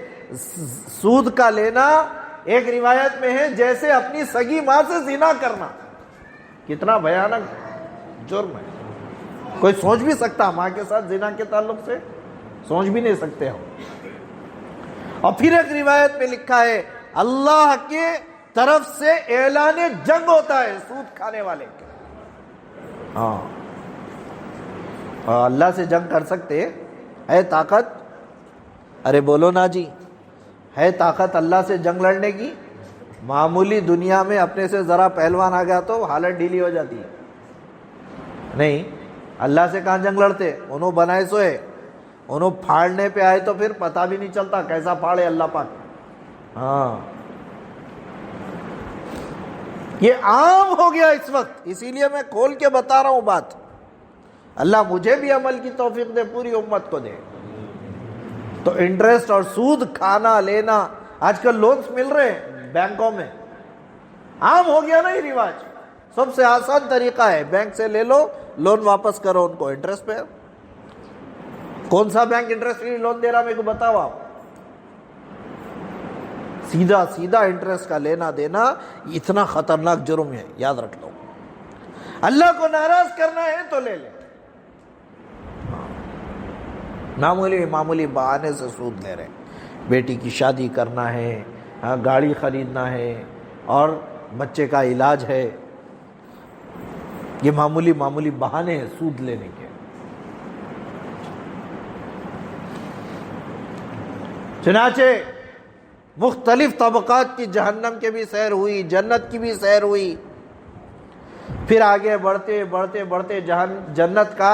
سود کا لینا, ایک روایت میں ہے جیسے اپنی سگی ماں سے زنا کرنا. کتنا بھیانک جرم ہے, کوئی سوچ بھی سکتا ماں کے ساتھ زنا کے تعلق سے, سوچ بھی نہیں سکتے ہم. اور پھر ایک روایت میں لکھا ہے اللہ کے طرف سے اعلان جنگ ہوتا ہے سود کھانے والے کے. ہاں اللہ سے جنگ کر سکتے ہے طاقت, ارے بولو نا جی, ہے طاقت اللہ سے جنگ لڑنے کی؟ معمولی دنیا میں اپنے سے ذرا پہلوان آ گیا تو حالت ڈھیلی ہو جاتی ہے. نہیں, اللہ سے کہاں جنگ لڑتے, انہوں بنائے سوئے, انہوں پھاڑنے پہ آئے تو پھر پتہ بھی نہیں چلتا کیسا پھاڑے اللہ پاک. ہاں یہ عام ہو گیا اس وقت، اسی لیے میں کھول کے بتا رہا ہوں بات۔ اللہ مجھے بھی عمل کی توفیق دے، پوری امت کو دے۔ تو انٹرسٹ اور سود کھانا لینا، آج کل لونز مل رہے ہیں بینکوں میں، عام ہو گیا نا یہ رواج۔ سب سے آسان طریقہ ہے، بینک سے لے لو، لون واپس کرو ان کو انٹرسٹ پہ۔ کون سا بینک انٹرسٹ فری لون دے رہا میرے کو بتاؤ آپ؟ سیدھا سیدھا انٹرسٹ کا لینا دینا اتنا خطرناک جرم ہے، یاد رکھ لو۔ اللہ کو ناراض کرنا ہے تو لے لے، معمولی بہانے سے سود لے رہے ہیں۔ بیٹی کی شادی کرنا ہے، گاڑی خریدنا ہے، اور بچے کا علاج ہے، یہ معمولی بہانے ہیں سود لینے کے۔ چنانچہ مختلف طبقات کی جہنم کے بھی سیر ہوئی، جنت کی بھی سیر ہوئی۔ پھر آگے بڑھتے بڑھتے بڑھتے جنت کا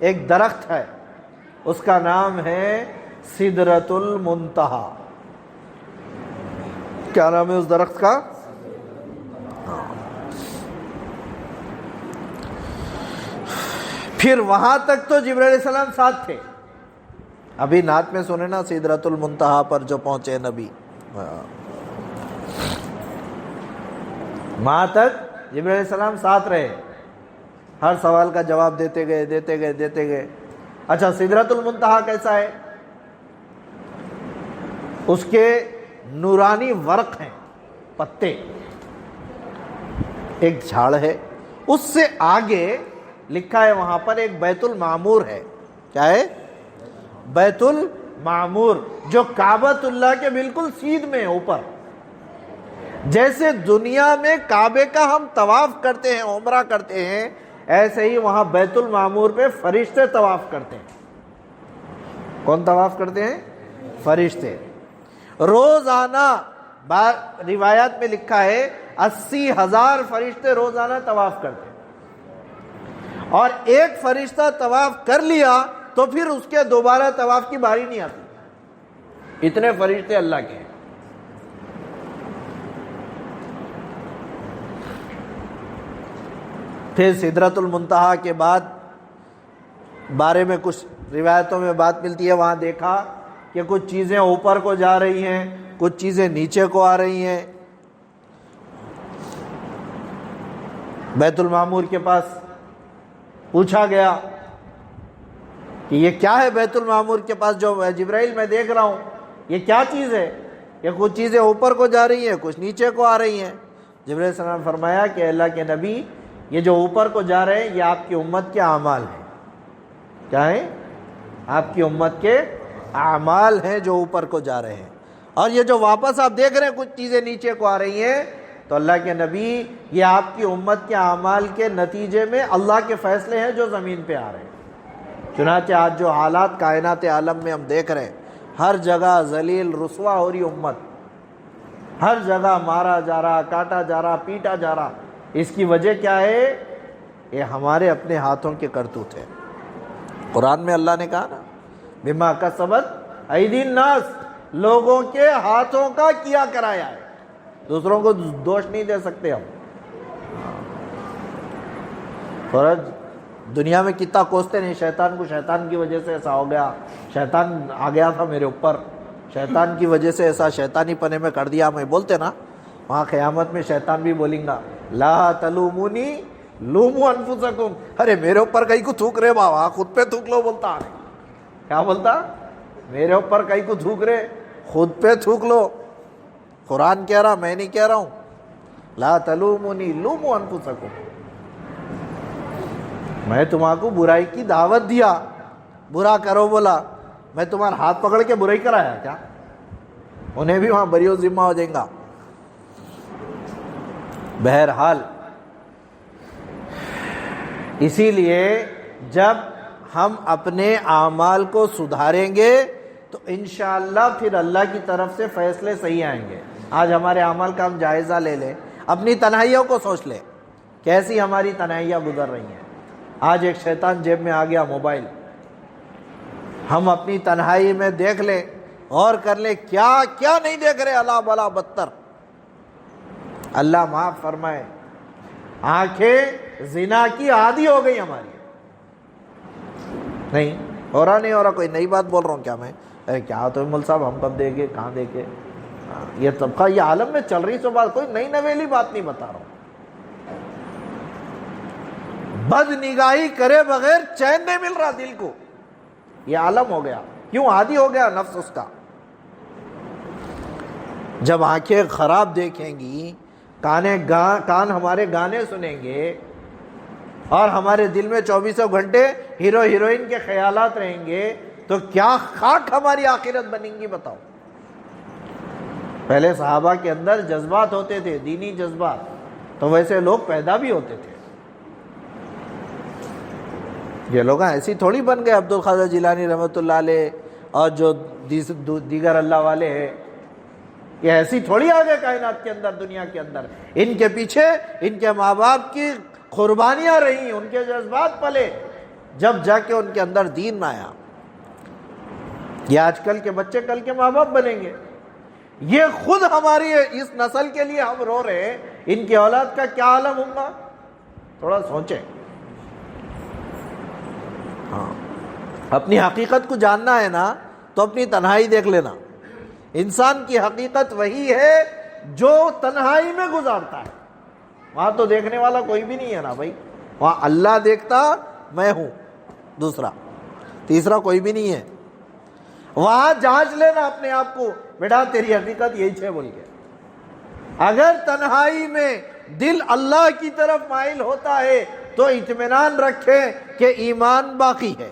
ایک درخت ہے، اس کا نام ہے سدرۃ المنتہا۔ کیا نام ہے اس درخت کا؟ پھر وہاں تک تو جبرائیل علیہ السلام ساتھ تھے، ابھی نعت میں سنے نا سدرۃ المنتہا پر جو پہنچے نبی، وہاں تک جبرائیل علیہ السلام ساتھ رہے، ہر سوال کا جواب دیتے گئے۔ اچھا سدرۃ المنتہا کیسا ہے؟ اس کے نورانی ورق ہیں، پتے، ایک جھاڑ ہے، اس سے آگے لکھا ہے وہاں پر ایک بیت المعمور ہے۔ کیا ہے؟ بیت المعمور، جو کعبۃ اللہ کے بالکل سیدھ میں ہے، اوپر۔ جیسے دنیا میں کعبے کا ہم طواف کرتے ہیں، عمرہ کرتے ہیں، ایسے ہی وہاں بیت المعمور پہ فرشتے طواف کرتے ہیں۔ کون طواف کرتے ہیں؟ فرشتے۔ روزانہ روایات میں لکھا ہے 80,000 فرشتے روزانہ طواف کرتے ہیں، اور ایک فرشتہ طواف کر لیا تو پھر اس کے دوبارہ طواف کی باری نہیں آتی، اتنے فرشتے اللہ کے ہیں۔ پھر سدرۃ المنتہا کے بعد بارے میں کچھ روایتوں میں بات ملتی ہے، وہاں دیکھا کہ کچھ چیزیں اوپر کو جا رہی ہیں، کچھ چیزیں نیچے کو آ رہی ہیں۔ بیت المعمور کے پاس پوچھا گیا کہ یہ کیا ہے؟ بیت المعمور کے پاس جو جبرائیل میں دیکھ رہا ہوں، یہ کیا چیز ہے؟ کہ کچھ چیزیں اوپر کو جا رہی ہیں، کچھ نیچے کو آ رہی ہیں۔ جبرائیل علیہ السلام فرمایا کہ اللہ کے نبی، یہ جو اوپر کو جا رہے ہیں یہ آپ کی امت کے اعمال ہیں۔ کیا ہے؟ آپ کی امت کے اعمال ہیں جو اوپر کو جا رہے ہیں، اور یہ جو واپس آپ دیکھ رہے ہیں کچھ چیزیں نیچے کو آ رہی ہیں، تو اللہ کے نبی یہ آپ کی امت کے اعمال کے نتیجے میں اللہ کے فیصلے ہیں جو زمین پہ آ رہے ہیں۔ چنانچہ آج جو حالات کائنات عالم میں ہم دیکھ رہے ہیں، ہر جگہ ذلیل رسوا ہو رہی امت، ہر جگہ مارا جا رہا، کاٹا جا رہا، پیٹا جا رہا، اس کی وجہ کیا ہے؟ یہ ہمارے اپنے ہاتھوں کے کرتوت ہے۔ قرآن میں اللہ نے کہا نا، بما کسبت ایدی الناس، لوگوں کے ہاتھوں کا کیا کرایا ہے، دوسروں کو دوش نہیں دے سکتے ہم۔ اور دنیا میں کتنا کوستے نہیں شیطان کو، شیطان کی وجہ سے ایسا ہو گیا، شیطان آ گیا تھا میرے اوپر، شیطان کی وجہ سے ایسا شیطانی پنے میں کر دیا، میں بولتے نا وہاں قیامت میں شیطان بھی بولیں گا لا تلومونی لوموا انفسکم، ارے میرے اوپر کہیں کو تھوک رہے بابا، خود پہ تھوک لو، بولتا کیا بولتا؟ میرے اوپر کہیں کو تھوک رہے، خود پہ تھوک لو۔ قرآن کہہ رہا، میں نہیں کہہ رہا ہوں، لا تلومونی لوموا انفسکم، میں تمہارے کو برائی کی دعوت دیا، برا کرو بولا، میں تمہارا ہاتھ پکڑ کے برائی کرایا کیا؟ انہیں بھی وہاں بری و ذمہ ہو جائیں گا۔ بہرحال اسی لیے جب ہم اپنے اعمال کو سدھاریں گے تو انشاءاللہ پھر اللہ کی طرف سے فیصلے صحیح آئیں گے۔ آج ہمارے اعمال کا ہم جائزہ لے لیں، اپنی تنہائیوں کو سوچ لیں، کیسی ہماری تنہائیاں گزر رہی ہیں۔ آج ایک شیطان جیب میں آ گیا، موبائل، ہم اپنی تنہائی میں دیکھ لیں، غور کر لیں کیا کیا نہیں دیکھ رہے، اللہ بلا بدتر۔ اللہ معاف فرمائے، آنکھیں زنا کی عادی ہو گئی ہماری. نہیں ہو رہا، کوئی نئی بات بول رہا ہوں کیا میں؟ کیا تو مول صاحب ہم کب دیں گے، کہاں دیں گے؟ یہ طبقہ، یہ عالم میں چل رہی سو بات، کوئی نئی نویلی بات نہیں بتا رہا ہوں. بد نگاہی کرے بغیر چین نہیں مل رہا دل کو، یہ عالم ہو گیا. کیوں؟ عادی ہو گیا نفس اس کا. جب آنکھیں خراب دیکھیں گی، کان ہمارے گانے سنیں گے، اور ہمارے دل میں 24 گھنٹے ہیرو ہیروئن کے خیالات رہیں گے، تو کیا خاک ہماری آخرت بنیں گی بتاؤ. پہلے صحابہ کے اندر جذبات ہوتے تھے، دینی جذبات، تو ویسے لوگ پیدا بھی ہوتے تھے. یہ لوگ ایسی تھوڑی بن گئے عبد القادر جیلانی رحمۃ اللہ علیہ اور جو دیگر اللہ والے ہیں، یہ ایسی تھوڑی آ گئے کائنات کے اندر، دنیا کے اندر. ان کے پیچھے ان کے ماں باپ کی قربانیاں رہیں، ان کے جذبات پلے، جب جا کے ان کے اندر دین نہ آیا. یہ آج کل کے بچے کل کے ماں باپ بنیں گے. یہ خود ہماری اس نسل کے لیے ہم رو رہے ہیں، ان کی اولاد کا کیا عالم ہوگا؟ تھوڑا سوچیں. ہاں، اپنی حقیقت کو جاننا ہے نا تو اپنی تنہائی دیکھ لینا. انسان کی حقیقت وہی ہے جو تنہائی میں گزارتا ہے. وہاں تو دیکھنے والا کوئی بھی نہیں ہے نا بھائی. وہاں اللہ دیکھتا، میں ہوں، دوسرا تیسرا کوئی بھی نہیں ہے. وہاں جانچ لینا اپنے آپ کو، بیٹا تیری حقیقت یہی ہے بول کے. اگر تنہائی میں دل اللہ کی طرف مائل ہوتا ہے تو اطمینان رکھیں کہ ایمان باقی ہے.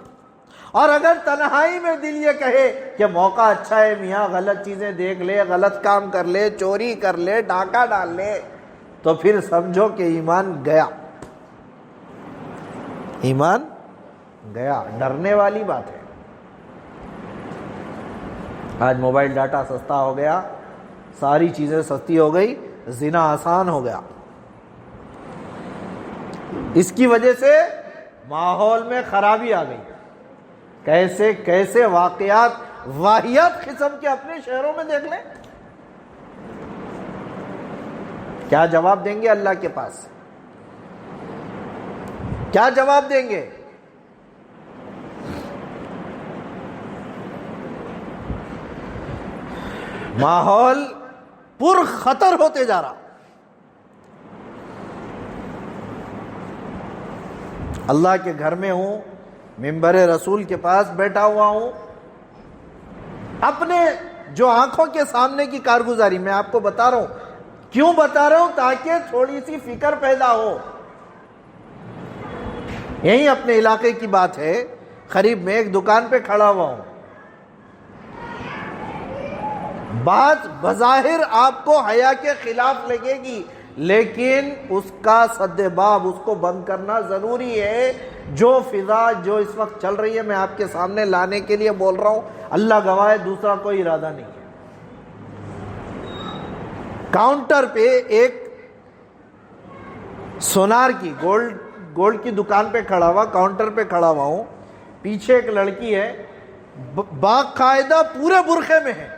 اور اگر تنہائی میں دل یہ کہے کہ موقع اچھا ہے میاں، غلط چیزیں دیکھ لے، غلط کام کر لے، چوری کر لے، ڈاکہ ڈال لے، تو پھر سمجھو کہ ایمان گیا. ایمان گیا. ڈرنے والی بات ہے. آج موبائل ڈاٹا سستا ہو گیا، ساری چیزیں سستی ہو گئی، زنا آسان ہو گیا. اس کی وجہ سے ماحول میں خرابی آ گئی. کیسے کیسے واقعات واہیات قسم کے اپنے شہروں میں دیکھ لیں. کیا جواب دیں گے اللہ کے پاس؟ کیا جواب دیں گے؟ ماحول پر خطر ہوتے جا رہا. اللہ کے گھر میں ہوں، منبر رسول کے پاس بیٹھا ہوا ہوں، اپنے جو آنکھوں کے سامنے کی کارگزاری میں آپ کو بتا رہا ہوں. کیوں بتا رہا ہوں؟ تاکہ تھوڑی سی فکر پیدا ہو. یہی اپنے علاقے کی بات ہے. قریب میں ایک دکان پہ کھڑا ہوا ہوں. بات بظاہر آپ کو حیا کے خلاف لگے گی، لیکن اس کا سد باب، اس کو بند کرنا ضروری ہے. جو فضا جو اس وقت چل رہی ہے میں آپ کے سامنے لانے کے لیے بول رہا ہوں. اللہ گواہ ہے، دوسرا کوئی ارادہ نہیں ہے. کاؤنٹر پہ ایک سونار کی گولڈ کی دکان پہ کھڑا ہوا، کاؤنٹر پہ کھڑا ہوا ہوں. پیچھے ایک لڑکی ہے، باقاعدہ پورے برقعے میں ہے،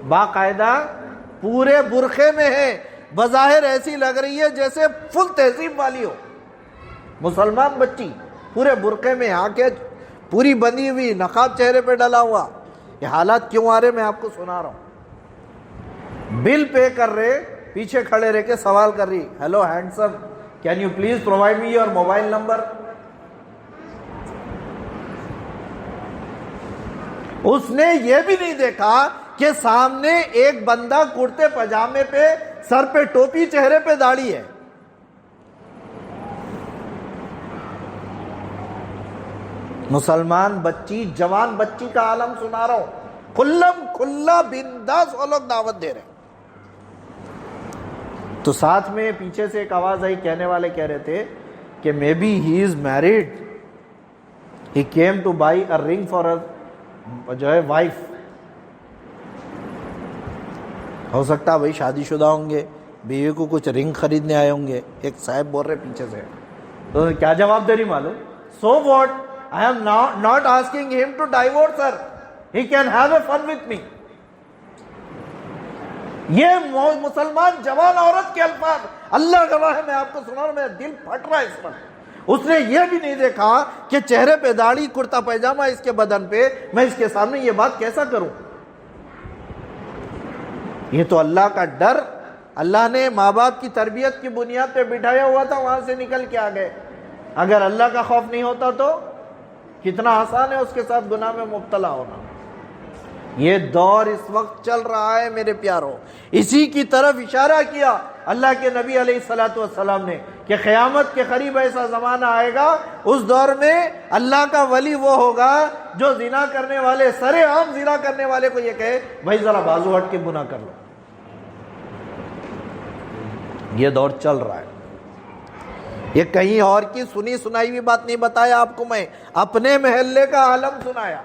باقاعدہ پورے برقعے میں ہے. بظاہر ایسی لگ رہی ہے جیسے فل تہذیب والی ہو. مسلمان بچی پورے برقعے میں، آنکھیں پوری بندی ہوئی، نقاب چہرے پہ ڈلا ہوا. یہ حالات کیوں آ رہے میں آپ کو سنا رہا ہوں. بل پے کر رہے، پیچھے کھڑے رہ کے سوال کر رہی، hello handsome can you please provide me your mobile number. اس نے یہ بھی نہیں دیکھا کہ سامنے ایک بندہ کرتے پجامے پہ، سر پہ ٹوپی، چہرے پہ داڑھی ہے. مسلمان بچی، جوان بچی کا عالم سنا رہا ہوں. کھلم کھلا بنداس وہ لوگ دعوت دے رہے. تو ساتھ میں پیچھے سے ایک آواز آئی، کہنے والے کہہ رہے تھے کہ maybe he is married, he came to buy a ring for جو ہے وائف. ہو سکتا ہے بھائی شادی شدہ ہوں گے، بیوی کو کچھ رنگ خریدنے آئے ہوں گے. ایک صاحب بول رہے پیچھے سے. تو کیا جواب دے رہی معلوم؟ So what, I am not asking him to divorce her. He can have a fun with me. یہ مسلمان جوان عورت کے الفاظ، اللہ گواہ ہے، میں آپ کو سنا رہا ہوں، میرا دل پھٹ رہا ہے اس وقت۔ اس نے یہ بھی نہیں دیکھا کہ چہرے پہ داڑھی، کرتا پیجامہ اس کے بدن پہ، میں اس کے سامنے یہ بات کیسا کروں؟ یہ تو اللہ کا ڈر اللہ نے ماں باپ کی تربیت کی بنیاد پہ بٹھایا ہوا تھا، وہاں سے نکل کے آ گئے۔ اگر اللہ کا خوف نہیں ہوتا تو کتنا آسان ہے اس کے ساتھ گناہ میں مبتلا ہونا۔ یہ دور اس وقت چل رہا ہے میرے پیاروں، اسی کی طرف اشارہ کیا اللہ کے نبی علیہ الصلوۃ والسلام نے کہ قیامت کے قریب ایسا زمانہ آئے گا، اس دور میں اللہ کا ولی وہ ہوگا جو زنا کرنے والے، سرے عام زنا کرنے والے کو یہ کہے بھائی ذرا بازو ہٹ کے گناہ کر لو۔ یہ دور چل رہا ہے۔ یہ کہیں اور کی سنی سنائی ہوئی بات نہیں بتایا آپ کو، میں اپنے محلے کا عالم سنایا۔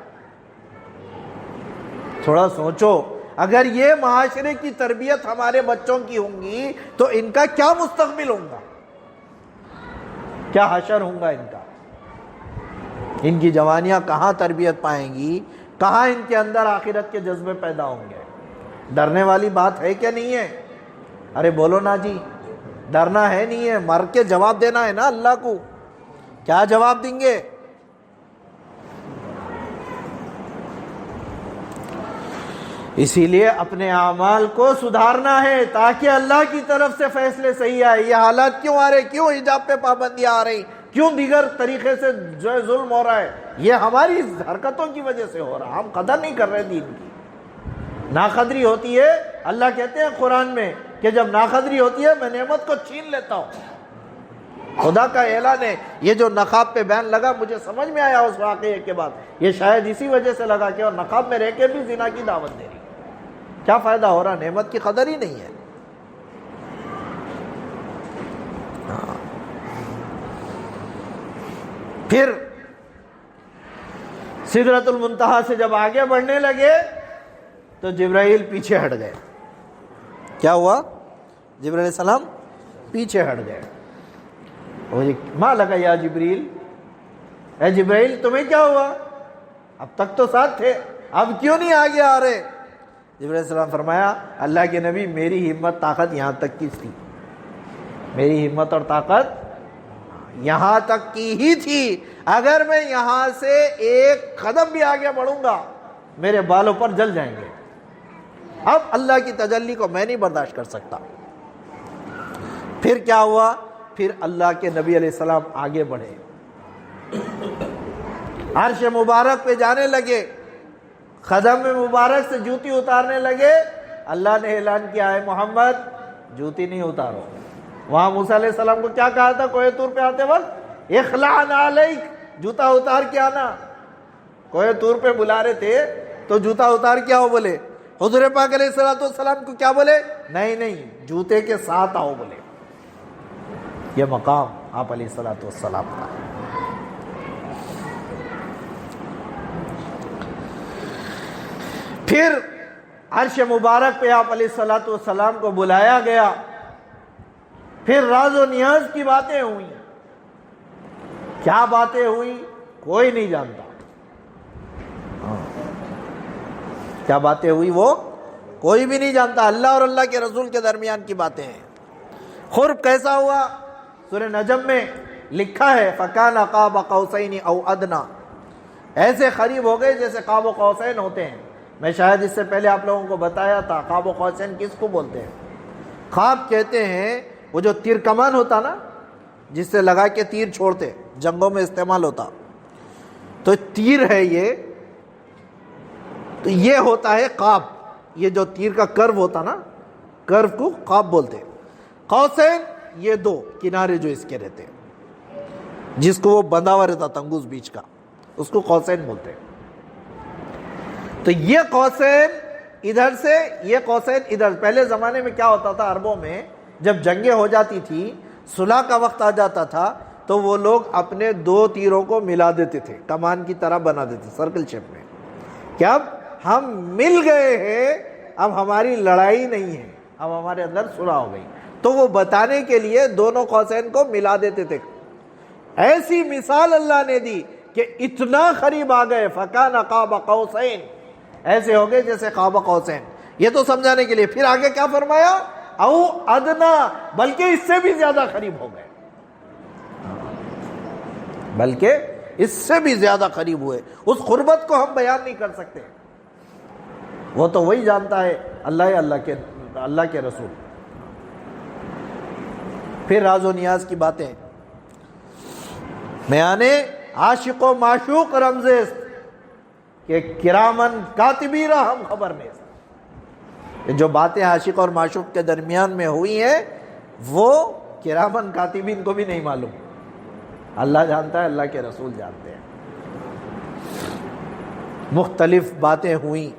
تھوڑا سوچو، اگر یہ معاشرے کی تربیت ہمارے بچوں کی ہوں گی تو ان کا کیا مستقبل ہوگا، کیا حشر ہوگا ان کا؟ ان کی جوانیاں کہاں تربیت پائیں گی، کہاں ان کے اندر آخرت کے جذبے پیدا ہوں گے؟ ڈرنے والی بات ہے کہ نہیں ہے؟ ارے بولو نا جی، ڈرنا ہے نہیں ہے، مر کے جواب دینا ہے نا اللہ کو۔ کیا جواب دیں گے؟ اسی لیے اپنے اعمال کو سدھارنا ہے تاکہ اللہ کی طرف سے فیصلے صحیح آئے۔ یہ حالات کیوں آ رہے؟ کیوں حجاب پہ پابندیاں آ رہی؟ کیوں دیگر طریقے سے جو ہے ظلم ہو رہا ہے؟ یہ ہماری حرکتوں کی وجہ سے ہو رہا۔ ہم قدر نہیں کر رہے دین کی، ناقدری ہوتی ہے۔ اللہ کہتے ہیں قرآن میں کہ جب ناقدری ہوتی ہے میں نعمت کو چھین لیتا ہوں۔ خدا کا اعلان ہے۔ یہ جو نقاب پہ بین لگا، مجھے سمجھ میں آیا اس واقعے کے بعد، یہ شاید اسی وجہ سے لگا کہ اور نقاب میں رہ کے بھی زنا کی دعوت دے رہی، کیا فائدہ ہو رہا؟ نعمت کی قدر ہی نہیں ہے۔ پھر سدرۃ المنتہا سے جب آگے بڑھنے لگے تو جبرائیل پیچھے ہٹ گئے۔ کیا ہوا؟ جبرائیل علیہ السلام پیچھے ہٹ گئے۔ ماں لگا یا جبریل، اے جبرائیل تمہیں کیا ہوا؟ اب تک تو ساتھ تھے، اب کیوں نہیں آگے آ رہے؟ جبرائیل علیہ السلام فرمایا اللہ کے نبی میری ہمت طاقت یہاں تک کی تھی، میری ہمت اور طاقت یہاں تک کی ہی تھی، اگر میں یہاں سے ایک قدم بھی آگے بڑھوں گا میرے بالوں پر جل جائیں گے۔ اب اللہ کی تجلی کو میں نہیں برداشت کر سکتا۔ پھر کیا ہوا؟ پھر اللہ کے نبی علیہ السلام آگے بڑھے، عرش مبارک پہ جانے لگے، قدم مبارک سے جوتی اتارنے لگے۔ اللہ نے اعلان کیا ہے محمد جوتی نہیں اتارو۔ وہاں موسیٰ علیہ السلام کو کیا کہا تھا کوہ طور پہ آتے وقت؟ اخلع نعلیک، جوتا اتار کے آنا۔ کوہ طور پہ بلا رہے تھے تو جوتا اتار کے آؤ بولے۔ حضور پاک علیہ السلام کو کیا بولے؟ نہیں جوتے کے ساتھ آؤ بولے۔ یہ مقام آپ علیہ السلام کا۔ پھر عرش مبارک پہ آپ علیہ السلام کو بلایا گیا، پھر راز و نیاز کی باتیں ہوئی۔ کیا باتیں ہوئی کوئی نہیں جانتا، کیا باتیں ہوئی وہ کوئی بھی نہیں جانتا، اللہ اور اللہ کے رسول کے درمیان کی باتیں ہیں۔ قرب کیسا ہوا؟ سورہ نجم میں لکھا ہے فَكَانَ قَابَ قَوْسَيْنِ أَوْ أَدْنَىٰ، ایسے قریب ہو گئے جیسے قاب و قوسین ہوتے ہیں۔ میں شاید اس سے پہلے آپ لوگوں کو بتایا تھا قاب و قوسین کس کو بولتے ہیں۔ خواب کہتے ہیں وہ جو تیر کمان ہوتا نا، جس سے لگا کے تیر چھوڑتے، جنگوں میں استعمال ہوتا، تو تیر ہے یہ، تو یہ ہوتا ہے قاب، یہ جو تیر کا کرو ہوتا نا، کرو کو قاب بولتے۔ قوسین یہ دو کنارے جو اس کے رہتے، جس کو وہ بندھا ہوا رہتا تنگوز بیچ کا، اس کو قوسین بولتے۔ تو یہ قوسین ادھر سے، یہ قوسین ادھر۔ پہلے زمانے میں کیا ہوتا تھا عربوں میں، جب جنگیں ہو جاتی تھی، صلح کا وقت آ جاتا تھا، تو وہ لوگ اپنے دو تیروں کو ملا دیتے تھے، کمان کی طرح بنا دیتے سرکل شیپ میں، کہ اب ہم مل گئے ہیں، اب ہماری لڑائی نہیں ہے، اب ہمارے اندر صلح ہو گئی۔ تو وہ بتانے کے لیے دونوں قوسین کو ملا دیتے تھے۔ ایسی مثال اللہ نے دی کہ اتنا قریب آ گئے، فَكَانَ قَابَ قَوْسَيْنِ، ایسے ہو گئے جیسے قاب قوسین۔ یہ تو سمجھانے کے لیے. پھر آگے کیا فرمایا؟ او ادنا، بلکہ اس سے بھی زیادہ قریب ہو گئے، بلکہ اس سے بھی زیادہ قریب ہوئے. اس قربت کو ہم بیان نہیں کر سکتے، وہ تو وہی جانتا ہے، اللہ کے رسول. پھر راز و نیاز کی باتیں، میانے عاشق و معشوق رمزیست کہ کرامن کاتبی را ہم خبر نیست. جو باتیں عاشق اور معشوق کے درمیان میں ہوئی ہیں وہ کرامن کاتبین کو بھی نہیں معلوم. اللہ جانتا ہے، اللہ کے رسول جانتے ہیں. مختلف باتیں ہوئیں.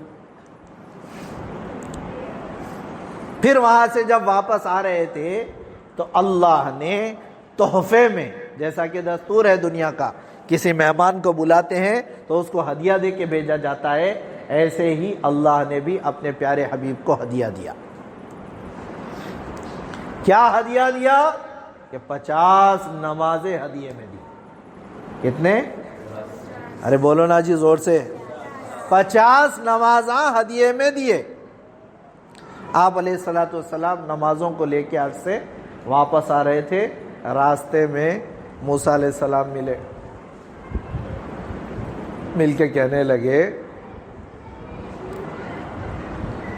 پھر وہاں سے جب واپس آ رہے تھے تو اللہ نے تحفے میں، جیسا کہ دستور ہے دنیا کا، کسی مہمان کو بلاتے ہیں تو اس کو ہدیہ دے کے بھیجا جاتا ہے، ایسے ہی اللہ نے بھی اپنے پیارے حبیب کو ہدیہ دیا. کیا ہدیہ دیا؟ کہ 50 نمازیں ہدیے میں دی. کتنے؟ ارے بولو نا جی زور سے. 50 نمازاں ہدیے میں دیے. آپ علیہ الصلوۃ والسلام نمازوں کو لے کے آج سے واپس آ رہے تھے. راستے میں موسیٰ علیہ السلام مل کے کہنے لگے،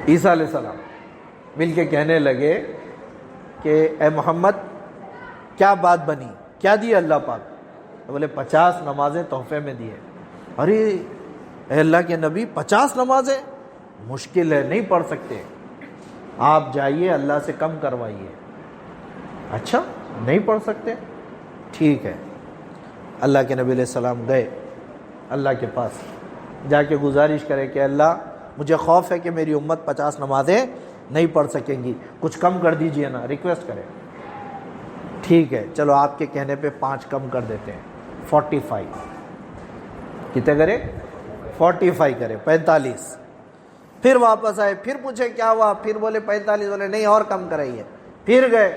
عیسیٰ علیہ السلام مل کے کہنے لگے کہ اے محمد کیا بات بنی، کیا دی اللہ پاک؟ بولے 50 نمازیں تحفے میں دیے. ارے اے اللہ کے نبی 50 نمازیں مشکل ہے، نہیں پڑھ سکتے، آپ جائیے اللہ سے کم کروائیے. اچھا نہیں پڑھ سکتے، ٹھیک ہے. اللہ کے نبی علیہ السلام گئے اللہ کے پاس، جا کے گزارش کرے کہ اللہ مجھے خوف ہے کہ میری امت 50 نمازیں نہیں پڑھ سکیں گی، کچھ کم کر دیجئے نا، ریکویسٹ کرے. ٹھیک ہے چلو آپ کے کہنے پہ 5 کم کر دیتے ہیں، 45. کتنے کرے؟ 45 کرے، 45. پھر واپس آئے، پھر پوچھے کیا ہوا؟ پھر بولے 45. بولے نہیں اور کم کرائیے. پھر گئے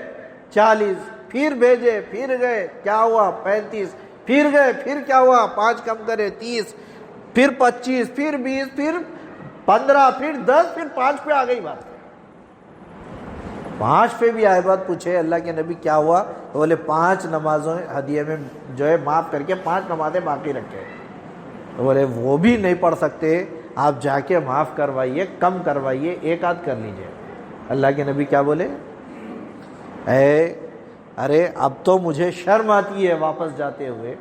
40، پھر بھیجے، پھر گئے، کیا ہوا؟ 35. پھر گئے، پھر کیا ہوا؟ 5 کم کرے، 30. پھر 25، پھر 20، پھر 15، پھر 10، پھر 5 پہ آ گئی بات. 5 پہ بھی آئے بات. پوچھے اللہ کے نبی کیا ہوا؟ تو بولے 5 نمازوں ہدیے میں جو ہے معاف کر کے 5 نمازیں باقی رکھے. تو بولے وہ بھی نہیں پڑھ سکتے، آپ جا کے معاف کروائیے، کم کروائیے، ایک آدھ کر لیجئے. اللہ کے نبی کیا بولے؟ ارے اب تو مجھے شرم آتی ہے واپس جاتے ہوئے،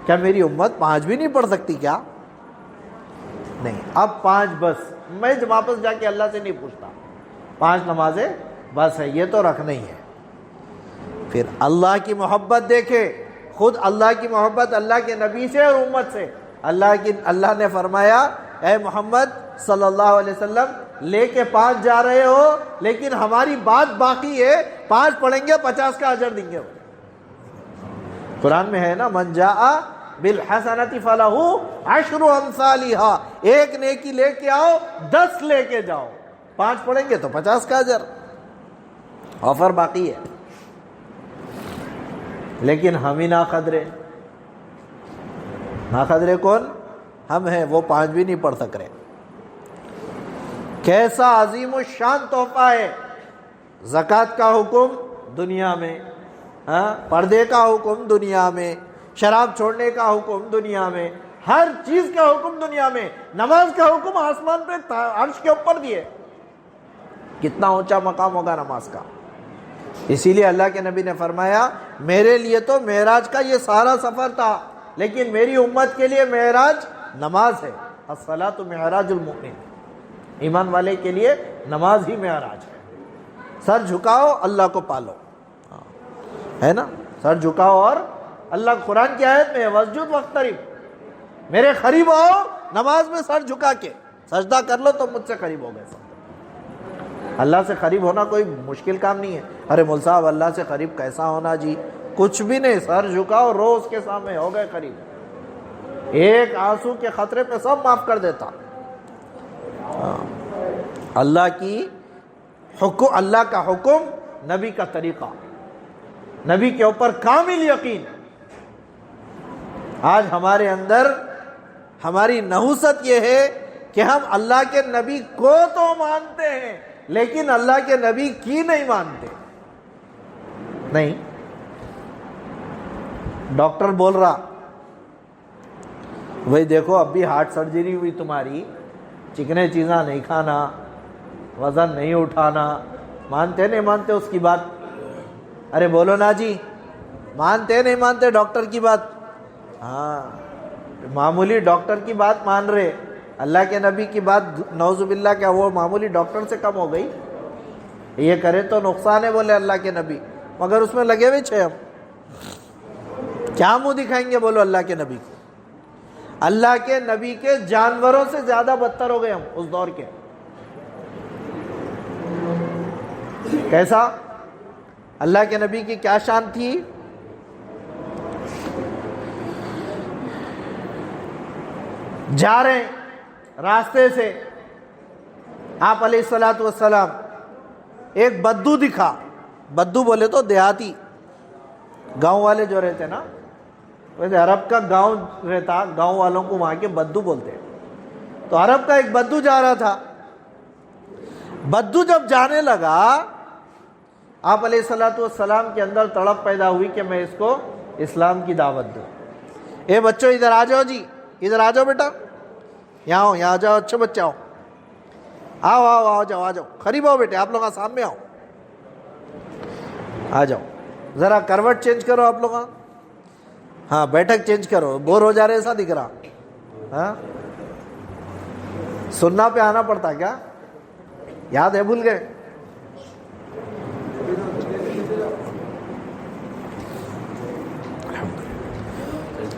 کیا میری امت 5 بھی نہیں پڑھ سکتی کیا؟ نہیں، اب 5 بس. میں واپس جا کے اللہ سے نہیں پوچھتا، 5 نمازیں بس ہے، یہ تو رکھنا ہی ہے. پھر اللہ کی محبت دیکھے، خود اللہ کی محبت اللہ کے نبی سے اور امت سے. اللہ نے فرمایا اے محمد صلی اللہ علیہ وسلم لے کے 5 جا رہے ہو، لیکن ہماری بات باقی ہے، 5 پڑھیں گے 50 کا اجر دیں گے. قرآن میں ہے نا، من جاء بالحسنۃ فلہ 10 امثالھا، ایک نیکی لے کے آؤ 10 لے کے جاؤ، 5 پڑھیں گے تو 50 کا اجر. آفر باقی ہے. لیکن ہم ہی ناقدرے کون؟ ہم ہیں، وہ 5 بھی نہیں پڑھ سک رہے. کیسا عظیم الشان تحفہ ہے. زکوٰۃ کا حکم دنیا میں، پردے کا حکم دنیا میں، شراب چھوڑنے کا حکم دنیا میں، ہر چیز کا حکم دنیا میں. نماز کا حکم آسمان پہ عرش کے اوپر دیے. کتنا اونچا مقام ہوگا نماز کا. اسی لیے اللہ کے نبی نے فرمایا میرے لیے تو معراج کا یہ سارا سفر تھا، لیکن میری امت کے لیے معراج نماز ہے. الصلاۃ معراج المؤمن، ایمان والے کے لیے نماز ہی معراج ہے. سر جھکاؤ اللہ کو پالو، ہے نا، سر جھکاؤ اور اللہ. قرآن کی آیت میں واسجد واقترب، میرے قریب آؤ، نماز میں سر جھکا کے سجدہ کر لو تو مجھ سے قریب ہو گئے. اللہ سے قریب ہونا کوئی مشکل کام نہیں ہے. ارے مول صاحب اللہ سے قریب کیسا ہونا جی؟ کچھ بھی نہیں، سر جھکاؤ، رو اس کے سامنے، ہو گئے قریب. ایک آنسو کے خطرے پہ سب معاف کر دیتا. اللہ کا حکم، نبی کا طریقہ، نبی کے اوپر کامل یقین. آج ہمارے اندر ہماری نحوست یہ ہے کہ ہم اللہ کے نبی کو تو مانتے ہیں لیکن اللہ کے نبی کی نہیں مانتے. نہیں، ڈاکٹر بول رہا بھائی دیکھو اب بھی ہارٹ سرجری ہوئی تمہاری، چکنے چیزاں نہیں کھانا، وزن نہیں اٹھانا، مانتے نہیں مانتے اس کی بات؟ ارے بولو نا جی، مانتے نہیں مانتے ڈاکٹر کی بات؟ ہاں، معمولی ڈاکٹر کی بات مان رہے، اللہ کے نبی کی بات نعوذ باللہ کیا وہ معمولی ڈاکٹر سے کم ہو گئی؟ یہ کرے تو نقصان ہے بولے اللہ کے نبی، مگر اس میں لگے ہوئے چھے. ہم کیا منہ دکھائیں گے بولو اللہ کے نبی کو؟ اللہ کے نبی کے جانوروں سے زیادہ بدتر ہو گئے ہم اس دور کے. کیسا؟ اللہ کے نبی کی کیا شان تھی؟ جا رہے راستے سے آپ علیہ الصلوۃ والسلام، ایک بدو دکھا. بدو بولے تو دیہاتی گاؤں والے جو رہتے نا، ویسے عرب کا گاؤں رہتا، گاؤں والوں کو وہاں کے بدو بولتے. تو عرب کا ایک بدو جا رہا تھا. بدو جب جانے لگا، آپ علیہ الصلوۃ والسلام کے اندر تڑپ پیدا ہوئی کہ میں اس کو اسلام کی دعوت دوں. اے بچوں ادھر آ جاؤ جی، ادھر آ جاؤ بیٹا، یہاں آؤ، یہاں آ جاؤ، اچھے بچے آؤ، آؤ آؤ آ جاؤ، آ جاؤ، قریب آؤ بیٹے، آپ لوگ سامنے آؤ، آ جاؤ، ذرا کروٹ چینج کرو آپ لوگ، ہاں بیٹھک چینج کرو، بور ہو جا رہے ایسا دکھ رہا. ہاں سننا پہ آنا پڑتا کیا؟ یاد ہے بھول گئے؟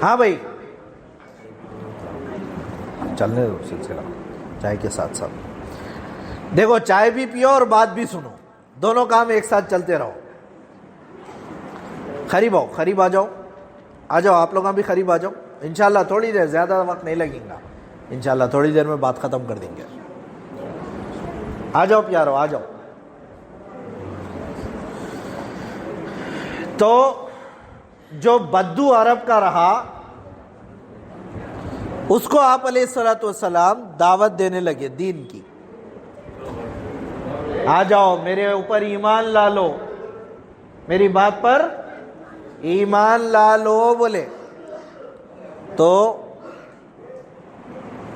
ہاں بھائی چلنے دو سلسلہ چائے کے ساتھ ساتھ. دیکھو چائے بھی پیو اور بات بھی سنو، دونوں کام ایک ساتھ چلتے رہو. قریب آؤ، قریب آ جاؤ، آ جاؤ آپ لوگ بھی قریب آ جاؤ. انشاءاللہ تھوڑی دیر، زیادہ وقت نہیں لگیں گا، انشاءاللہ تھوڑی دیر میں بات ختم کر دیں گے. آ جاؤ پیارو، آ جاؤ. تو جو بدو عرب کا رہا، اس کو آپ علیہ الصلوۃ والسلام دعوت دینے لگے دین کی. آ جاؤ میرے اوپر ایمان لا لو، میری بات پر ایمان لا لو بولے. تو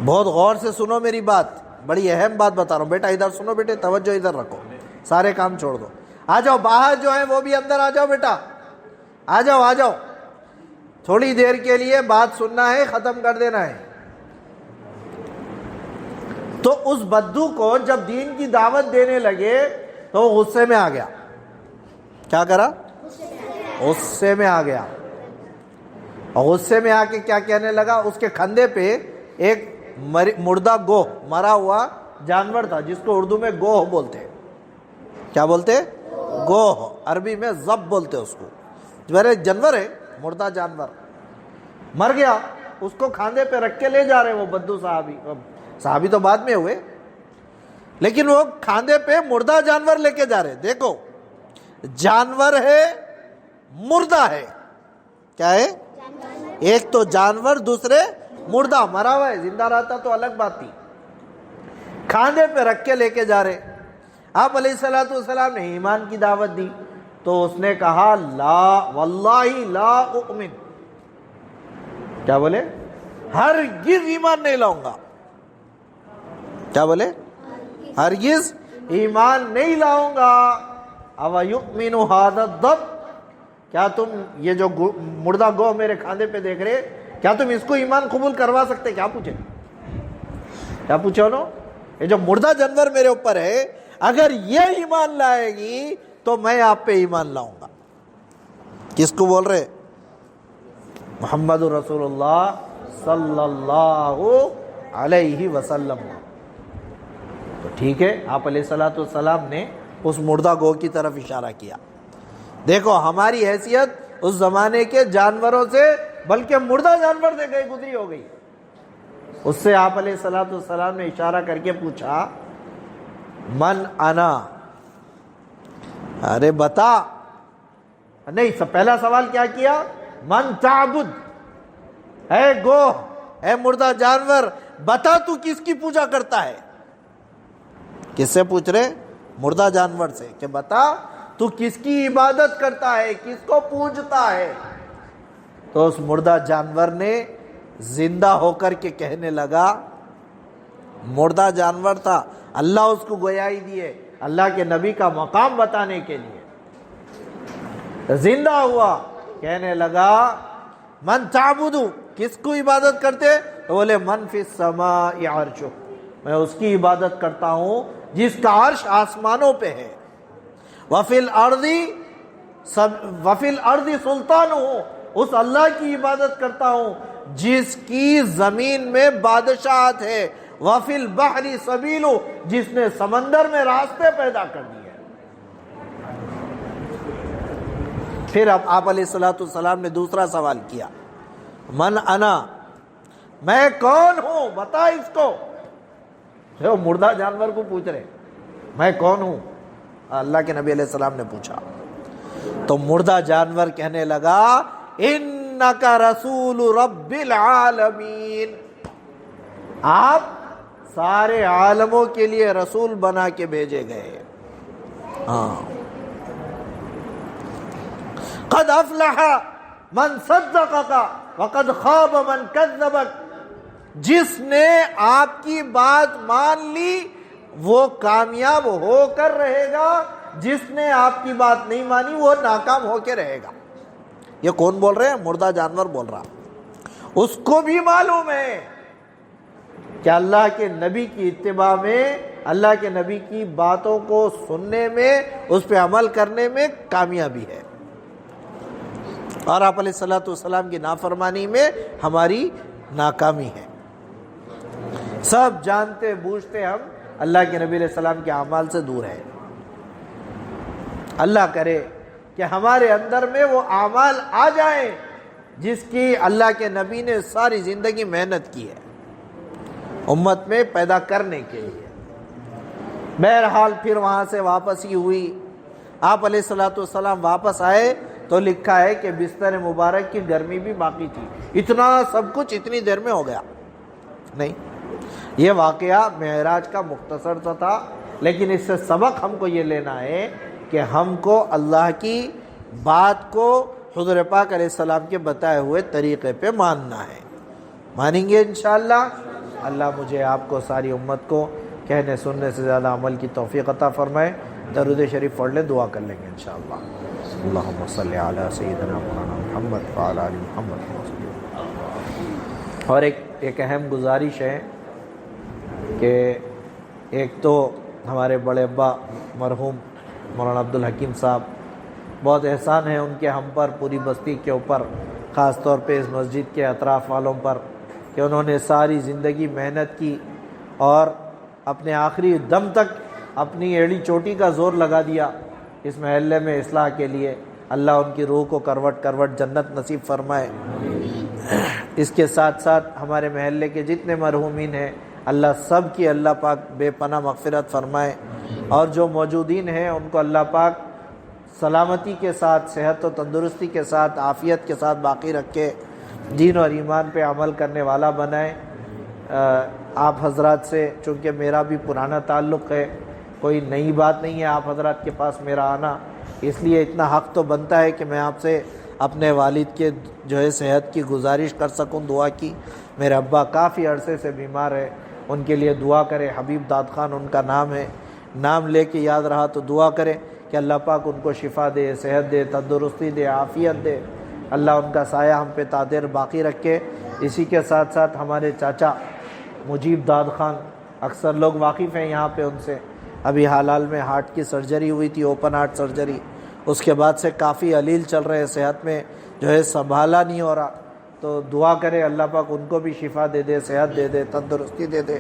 بہت غور سے سنو میری بات، بڑی اہم بات بتا رہا ہوں بیٹا، ادھر سنو بیٹے، توجہ ادھر رکھو، سارے کام چھوڑ دو. آ جاؤ باہر جو ہیں وہ بھی اندر آ جاؤ بیٹا، آ جاؤ آ جاؤ، تھوڑی دیر کے لیے بات سننا ہے، ختم کر دینا ہے. تو اس بدو کو جب دین کی دعوت دینے لگے تو وہ غصے میں آ گیا. کیا کرا؟ غصے میں آ گیا. اور غصے میں آ کے کیا کہنے لگا؟ اس کے کندھے پہ ایک مردہ گوہ، مرا ہوا جانور تھا، جس کو اردو میں گوہ بولتے. کیا بولتے؟ گوہ. عربی میں ذب بولتے اس کو. میرے جانور ہے، مردہ جانور مر گیا، اس کو کھاندے پہ رکھ کے لے جا رہے وہ بدو صحابی تو بعد میں ہوئے، لیکن وہ کھاندے پہ مردہ جانور لے کے جا رہے. دیکھو جانور ہے، مردہ ہے. کیا ہے؟ ایک تو جانور، دوسرے مردہ، مرا ہوا ہے. زندہ رہتا تو الگ بات تھی. کھاندے پہ رکھ کے لے کے جا رہے. آپ علیہ الصلوۃ والسلام نے ایمان کی دعوت دی تو اس نے کہا لا واللہ لا اؤمن. کیا بولے؟ ہرگز ایمان نہیں لاؤں گا. کیا بولے؟ ہرگز ایمان نہیں لاؤں گا. او یؤمن ھذا الضب، کیا تم یہ جو مردہ گوہ میرے کھاندے پہ دیکھ رہے، کیا تم اس کو ایمان قبول کروا سکتے؟ کیا پوچھے؟ کیا پوچھے انہوں؟ یہ جو مردہ جانور میرے اوپر ہے، اگر یہ ایمان لائے گی تو میں آپ پہ ایمان لاؤں گا. کس کو بول رہے؟ محمد رسول اللہ صلی اللہ علیہ وسلم. تو ٹھیک ہے، آپ علیہ الصلوۃ والسلام نے اس مردہ گوہ کی طرف اشارہ کیا. دیکھو ہماری حیثیت اس زمانے کے جانوروں سے، بلکہ مردہ جانور سے گزری ہو گئی. اس سے آپ علیہ الصلوۃ والسلام نے اشارہ کر کے پوچھا من انا، ارے بتا. نہیں، پہلا سوال کیا کیا؟ من تعبد، اے گوہ، اے مردہ جانور، بتا تو کس کی پوجا کرتا ہے؟ کس سے پوچھ رہے؟ مردہ جانور سے، کہ بتا تو کس کی عبادت کرتا ہے، کس کو پوجتا ہے؟ تو اس مردہ جانور نے زندہ ہو کر کے کہنے لگا، مردہ جانور تھا، اللہ اس کو گویائی دیے اللہ کے نبی کا مقام بتانے کے لیے، زندہ ہوا، کہنے لگا من تعبدو، کس کو عبادت کرتے؟ تو بولے من فی السماء عرشہ، میں اس کی عبادت کرتا ہوں جس کا عرش آسمانوں پہ ہے، وفی الارض سلطانہ، اس اللہ کی عبادت کرتا ہوں جس کی زمین میں بادشاہت ہے، وفی البحر سبیل، جس نے سمندر میں راستے پیدا کر دیے۔ پھر اب آپ علیہ السلام نے دوسرا سوال کیا، من انا، میں کون ہوں بتا اس کو۔ وہ مردہ جانور کو پوچھ رہے میں کون ہوں، اللہ کے نبی علیہ السلام نے پوچھا تو مردہ جانور کہنے لگا انک رسول رب العالمین، آپ سارے عالموں کے لیے رسول بنا کے بھیجے گئے۔ ہاں، قد افلح من صدقک وقد خاب من کذبک، جس نے آپ کی بات مان لی وہ کامیاب ہو کر رہے گا، جس نے آپ کی بات نہیں مانی وہ ناکام ہو کے رہے گا۔ یہ کون بول رہے ہیں؟ مردہ جانور بول رہا۔ اس کو بھی معلوم ہے کہ اللہ کے نبی کی اتباع میں، اللہ کے نبی کی باتوں کو سننے میں، اس پہ عمل کرنے میں کامیابی ہے، اور آپ علیہ السلام کی نافرمانی میں ہماری ناکامی ہے۔ سب جانتے بوجھتے ہم اللہ کے نبی علیہ السلام کے اعمال سے دور ہیں۔ اللہ کرے کہ ہمارے اندر میں وہ اعمال آ جائیں جس کی اللہ کے نبی نے ساری زندگی محنت کی ہے امت میں پیدا کرنے کے لیے۔ بہرحال پھر وہاں سے واپسی ہوئی، آپ علیہ السلام واپس آئے تو لکھا ہے کہ بستر مبارک کی گرمی بھی باقی تھی۔ اتنا سب کچھ اتنی دیر میں ہو گیا نہیں، یہ واقعہ معراج کا مختصر سا تھا، لیکن اس سے سبق ہم کو یہ لینا ہے کہ ہم کو اللہ کی بات کو حضور پاک علیہ السلام کے بتائے ہوئے طریقے پہ ماننا ہے۔ مانیں گے انشاءاللہ؟ اللہ مجھے آپ کو ساری امت کو کہنے سننے سے زیادہ عمل کی توفیق عطا فرمائے۔ درود شریف پڑھ لیں، دعا کر لیں گے انشاءاللہ۔ اللہم صلی علی سیدنا محمد وعلی آل محمد۔ اور ایک اہم گزارش ہے کہ ایک تو ہمارے بڑے ابا مرحوم مولانا عبدالحکیم صاحب، بہت احسان ہے ان کے ہم پر، پوری بستی کے اوپر، خاص طور پہ اس مسجد کے اطراف والوں پر، کہ انہوں نے ساری زندگی محنت کی اور اپنے آخری دم تک اپنی ایڑی چوٹی کا زور لگا دیا اس محلے میں اصلاح کے لیے۔ اللہ ان کی روح کو کروٹ کروٹ جنت نصیب فرمائے۔ اس کے ساتھ ساتھ ہمارے محلے کے جتنے مرحومین ہیں اللہ سب کی اللہ پاک بے پناہ مغفرت فرمائے، اور جو موجودین ہیں ان کو اللہ پاک سلامتی کے ساتھ، صحت و تندرستی کے ساتھ، عافیت کے ساتھ باقی رکھے، دین اور ایمان پہ عمل کرنے والا بنائے۔ آپ حضرات سے چونکہ میرا بھی پرانا تعلق ہے، کوئی نئی بات نہیں ہے آپ حضرات کے پاس میرا آنا، اس لیے اتنا حق تو بنتا ہے کہ میں آپ سے اپنے والد کے جو ہے صحت کی گزارش کر سکوں، دعا کی۔ میرے ابا کافی عرصے سے بیمار ہے، ان کے لیے دعا کرے۔ حبیب داد خان ان کا نام ہے، نام لے کے یاد رہا تو دعا کرے کہ اللہ پاک ان کو شفا دے، صحت دے، تندرستی دے، عافیت دے، اللہ ان کا سایہ ہم پہ تا دیر باقی رکھے۔ اسی کے ساتھ ساتھ ہمارے چاچا مجیب داد خان، اکثر لوگ واقف ہیں یہاں پہ ان سے، ابھی حال حال میں ہارٹ کی سرجری ہوئی تھی، اوپن ہارٹ سرجری، اس کے بعد سے کافی علیل چل رہے، صحت میں جو ہے سنبھالا نہیں ہو رہا، تو دعا کرے اللہ پاک ان کو بھی شفا دے دے، صحت دے دے، تندرستی دے دے۔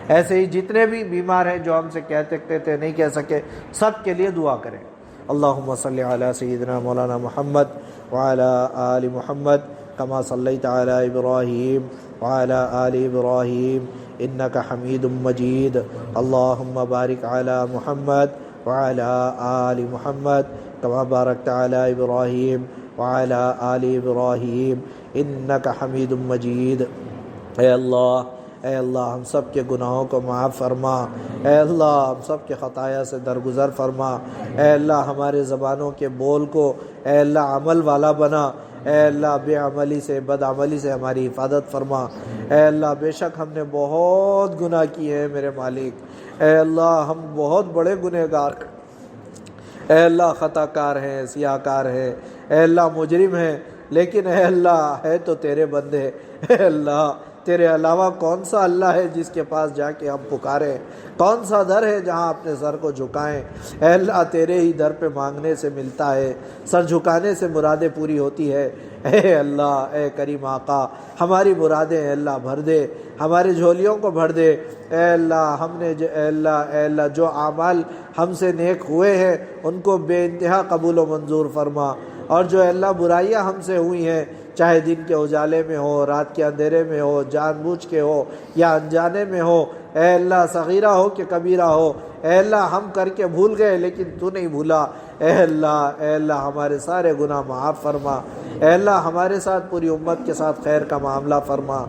ایسے ہی جتنے بھی بیمار ہیں جو ہم سے کہہ سکتے تھے نہیں کہہ سکے، سب کے لیے دعا کریں۔ اللہم صلی علی سیدنا مولانا محمد وعلی آل محمد کما صلیت علی ابراہیم وعلی آل ابراہیم انک حمید مجید۔ اللہم بارک علی محمد وعلی آل محمد کما بارکت علی ابراہیم وعلی آل ابراہیم انک حمید مجید۔ اے اللہ اے اللہ ہم سب کے گناہوں کو معاف فرما، اے اللہ ہم سب کے خطایا سے درگزر فرما، اے اللہ ہمارے زبانوں کے بول کو اے اللہ عمل والا بنا، اے اللہ بے عملی سے بد عملی سے ہماری حفاظت فرما۔ اے اللہ بے شک ہم نے بہت گناہ کیے ہیں میرے مالک، اے اللہ ہم بہت بڑے گنہگار، اے اللہ خطا کار ہیں، سیاہ کار ہیں، اے اللہ مجرم ہیں، لیکن اے اللہ ہے تو تیرے بندے، اے اللہ تیرے علاوہ کون سا اللہ ہے جس کے پاس جا کے ہم پکاریں، کون سا در ہے جہاں اپنے سر کو جھکائیں؟ اے اللہ تیرے ہی در پہ مانگنے سے ملتا ہے، سر جھکانے سے مرادیں پوری ہوتی ہے۔ اے اللہ اے کریم آقا ہماری مرادیں اے اللہ بھر دے، ہماری جھولیوں کو بھر دے، اے اللہ ہم نے اے اللہ جو اعمال ہم سے نیک ہوئے ہیں ان کو بے انتہا قبول و منظور فرما، اور جو اے اللہ برائیاں ہم سے ہوئی ہیں چاہے دن کے اجالے میں ہو، رات کے اندھیرے میں ہو، جان بوجھ کے ہو یا انجانے میں ہو، اے اللہ صغیرہ ہو کہ کبیرہ ہو، اے اللہ ہم کر کے بھول گئے لیکن تو نہیں بھولا، اے اللہ ہمارے سارے گناہ معاف فرما، اے اللہ ہمارے ساتھ پوری امت کے ساتھ خیر کا معاملہ فرما،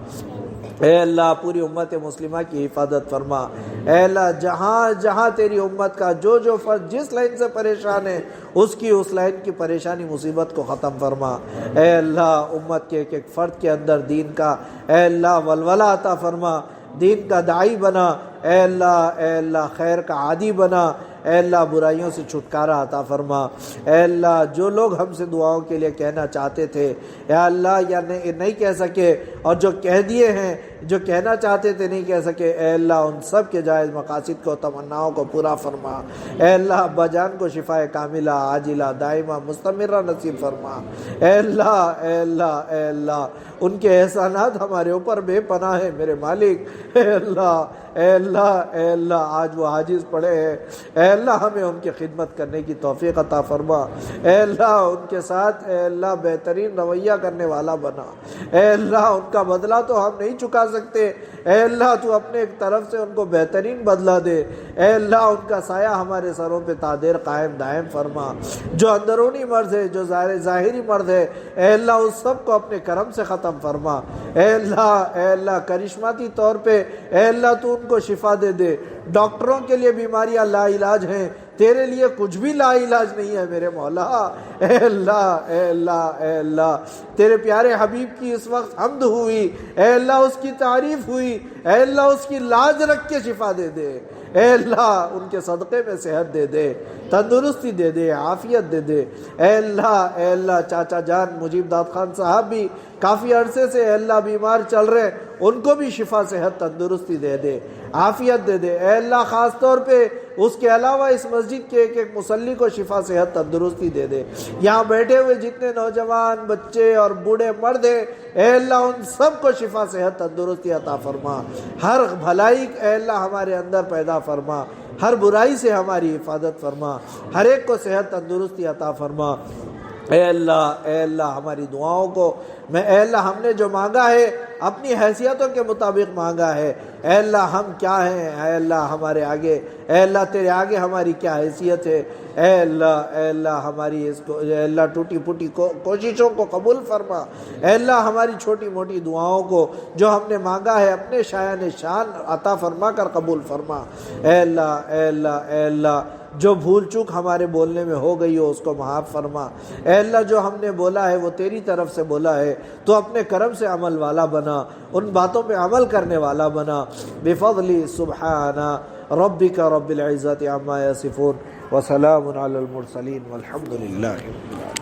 اے اللہ پوری امت مسلمہ کی حفاظت فرما، اے اللہ جہاں جہاں تیری امت کا جو فرد جس لائن سے پریشان ہے اس لائن کی پریشانی مصیبت کو ختم فرما، اے اللہ امت کے ایک ایک فرد کے اندر دین کا اے اللہ ولولہ عطا فرما، دین کا داعی بنا، اے اللہ خیر کا عادی بنا، اے اللہ برائیوں سے چھٹکارا عطا فرما، اے اللہ جو لوگ ہم سے دعاؤں کے لیے کہنا چاہتے تھے یا اللہ یا نہیں کہہ سکے، اور جو کہہ دیے ہیں جو کہنا چاہتے تھے نہیں کہہ سکے، اے اللہ ان سب کے جائز مقاصد کو تمناؤں کو پورا فرما، اے اللہ ابا جان کو شفائے کاملہ عاجلہ دائمہ مستمرہ نصیب فرما، اے اللہ ان کے احسانات ہمارے اوپر بے پناہ ہے میرے مالک، اے اللہ آج وہ عاجز پڑے ہیں، اے اللہ ہمیں ان کی خدمت کرنے کی توفیق عطا فرما، اے اللہ ان کے ساتھ اے اللہ بہترین رویہ کرنے والا بنا، اے اللہ ان کا بدلہ تو ہم نہیں چکا سکتے، اے اللہ تو اپنے ایک طرف سے ان کو بہترین بدلہ دے، اے اللہ ان کا سایہ ہمارے سروں پہ تا دیر قائم دائم فرما، جو اندرونی مرض ہے جو ظاہری مرض ہے اے اللہ اس سب کو اپنے کرم سے ختم فرما، اے اللہ کرشماتی طور پہ اے اللہ تو ان کو شفا دے، ڈاکٹروں کے لیے بیماریاں لا علاج ہیں، تیرے لیے کچھ بھی لا علاج نہیں ہے میرے مولا، اے اللہ تیرے پیارے حبیب کی اس وقت حمد ہوئی، اے اللہ اس کی تعریف ہوئی، اے اللہ اس کی لاج رکھ کے شفا دے، اے اللہ ان کے صدقے میں صحت دے، تندرستی دے، عافیت دے، اے اللہ چاچا جان مجیب داد خان صاحب بھی کافی عرصے سے اے اللہ بیمار چل رہے، ان کو بھی شفا صحت تندرستی دے، عافیت دے، اے اللہ خاص طور پہ اس کے علاوہ اس مسجد کے ایک ایک مصلی کو شفا صحت تندرستی دے، یہاں بیٹھے ہوئے جتنے نوجوان بچے اور بوڑھے مرد ہیں اے اللہ ان سب کو شفا صحت تندرستی عطا فرما، ہر بھلائی اے اللہ ہمارے اندر پیدا فرما، ہر برائی سے ہماری حفاظت فرما، ہر ایک کو صحت تندرستی عطا فرما، اے اللہ ہماری دعاؤں کو اے اللہ ہم نے جو مانگا ہے اپنی حیثیتوں کے مطابق مانگا ہے، اے اللہ ہم کیا ہیں، اے اللہ ہمارے آگے اے اللہ تیرے آگے ہماری کیا حیثیت ہے، اے اللہ ہماری اس کو اے اللہ ٹوٹی پھوٹی کوششوں کو قبول فرما، اے اللہ ہماری چھوٹی موٹی دعاؤں کو جو ہم نے مانگا ہے اپنے شایان شان عطا فرما کر قبول فرما، اے اللہ جو بھول چوک ہمارے بولنے میں ہو گئی ہو اس کو معاف فرما، اے اللہ جو ہم نے بولا ہے وہ تیری طرف سے بولا ہے، تو اپنے کرم سے عمل والا بنا، ان باتوں پہ عمل کرنے والا بنا، بفضلی سبحانہ ربک رب العزت عما یصفون وسلام علی المرسلین والحمد للہ۔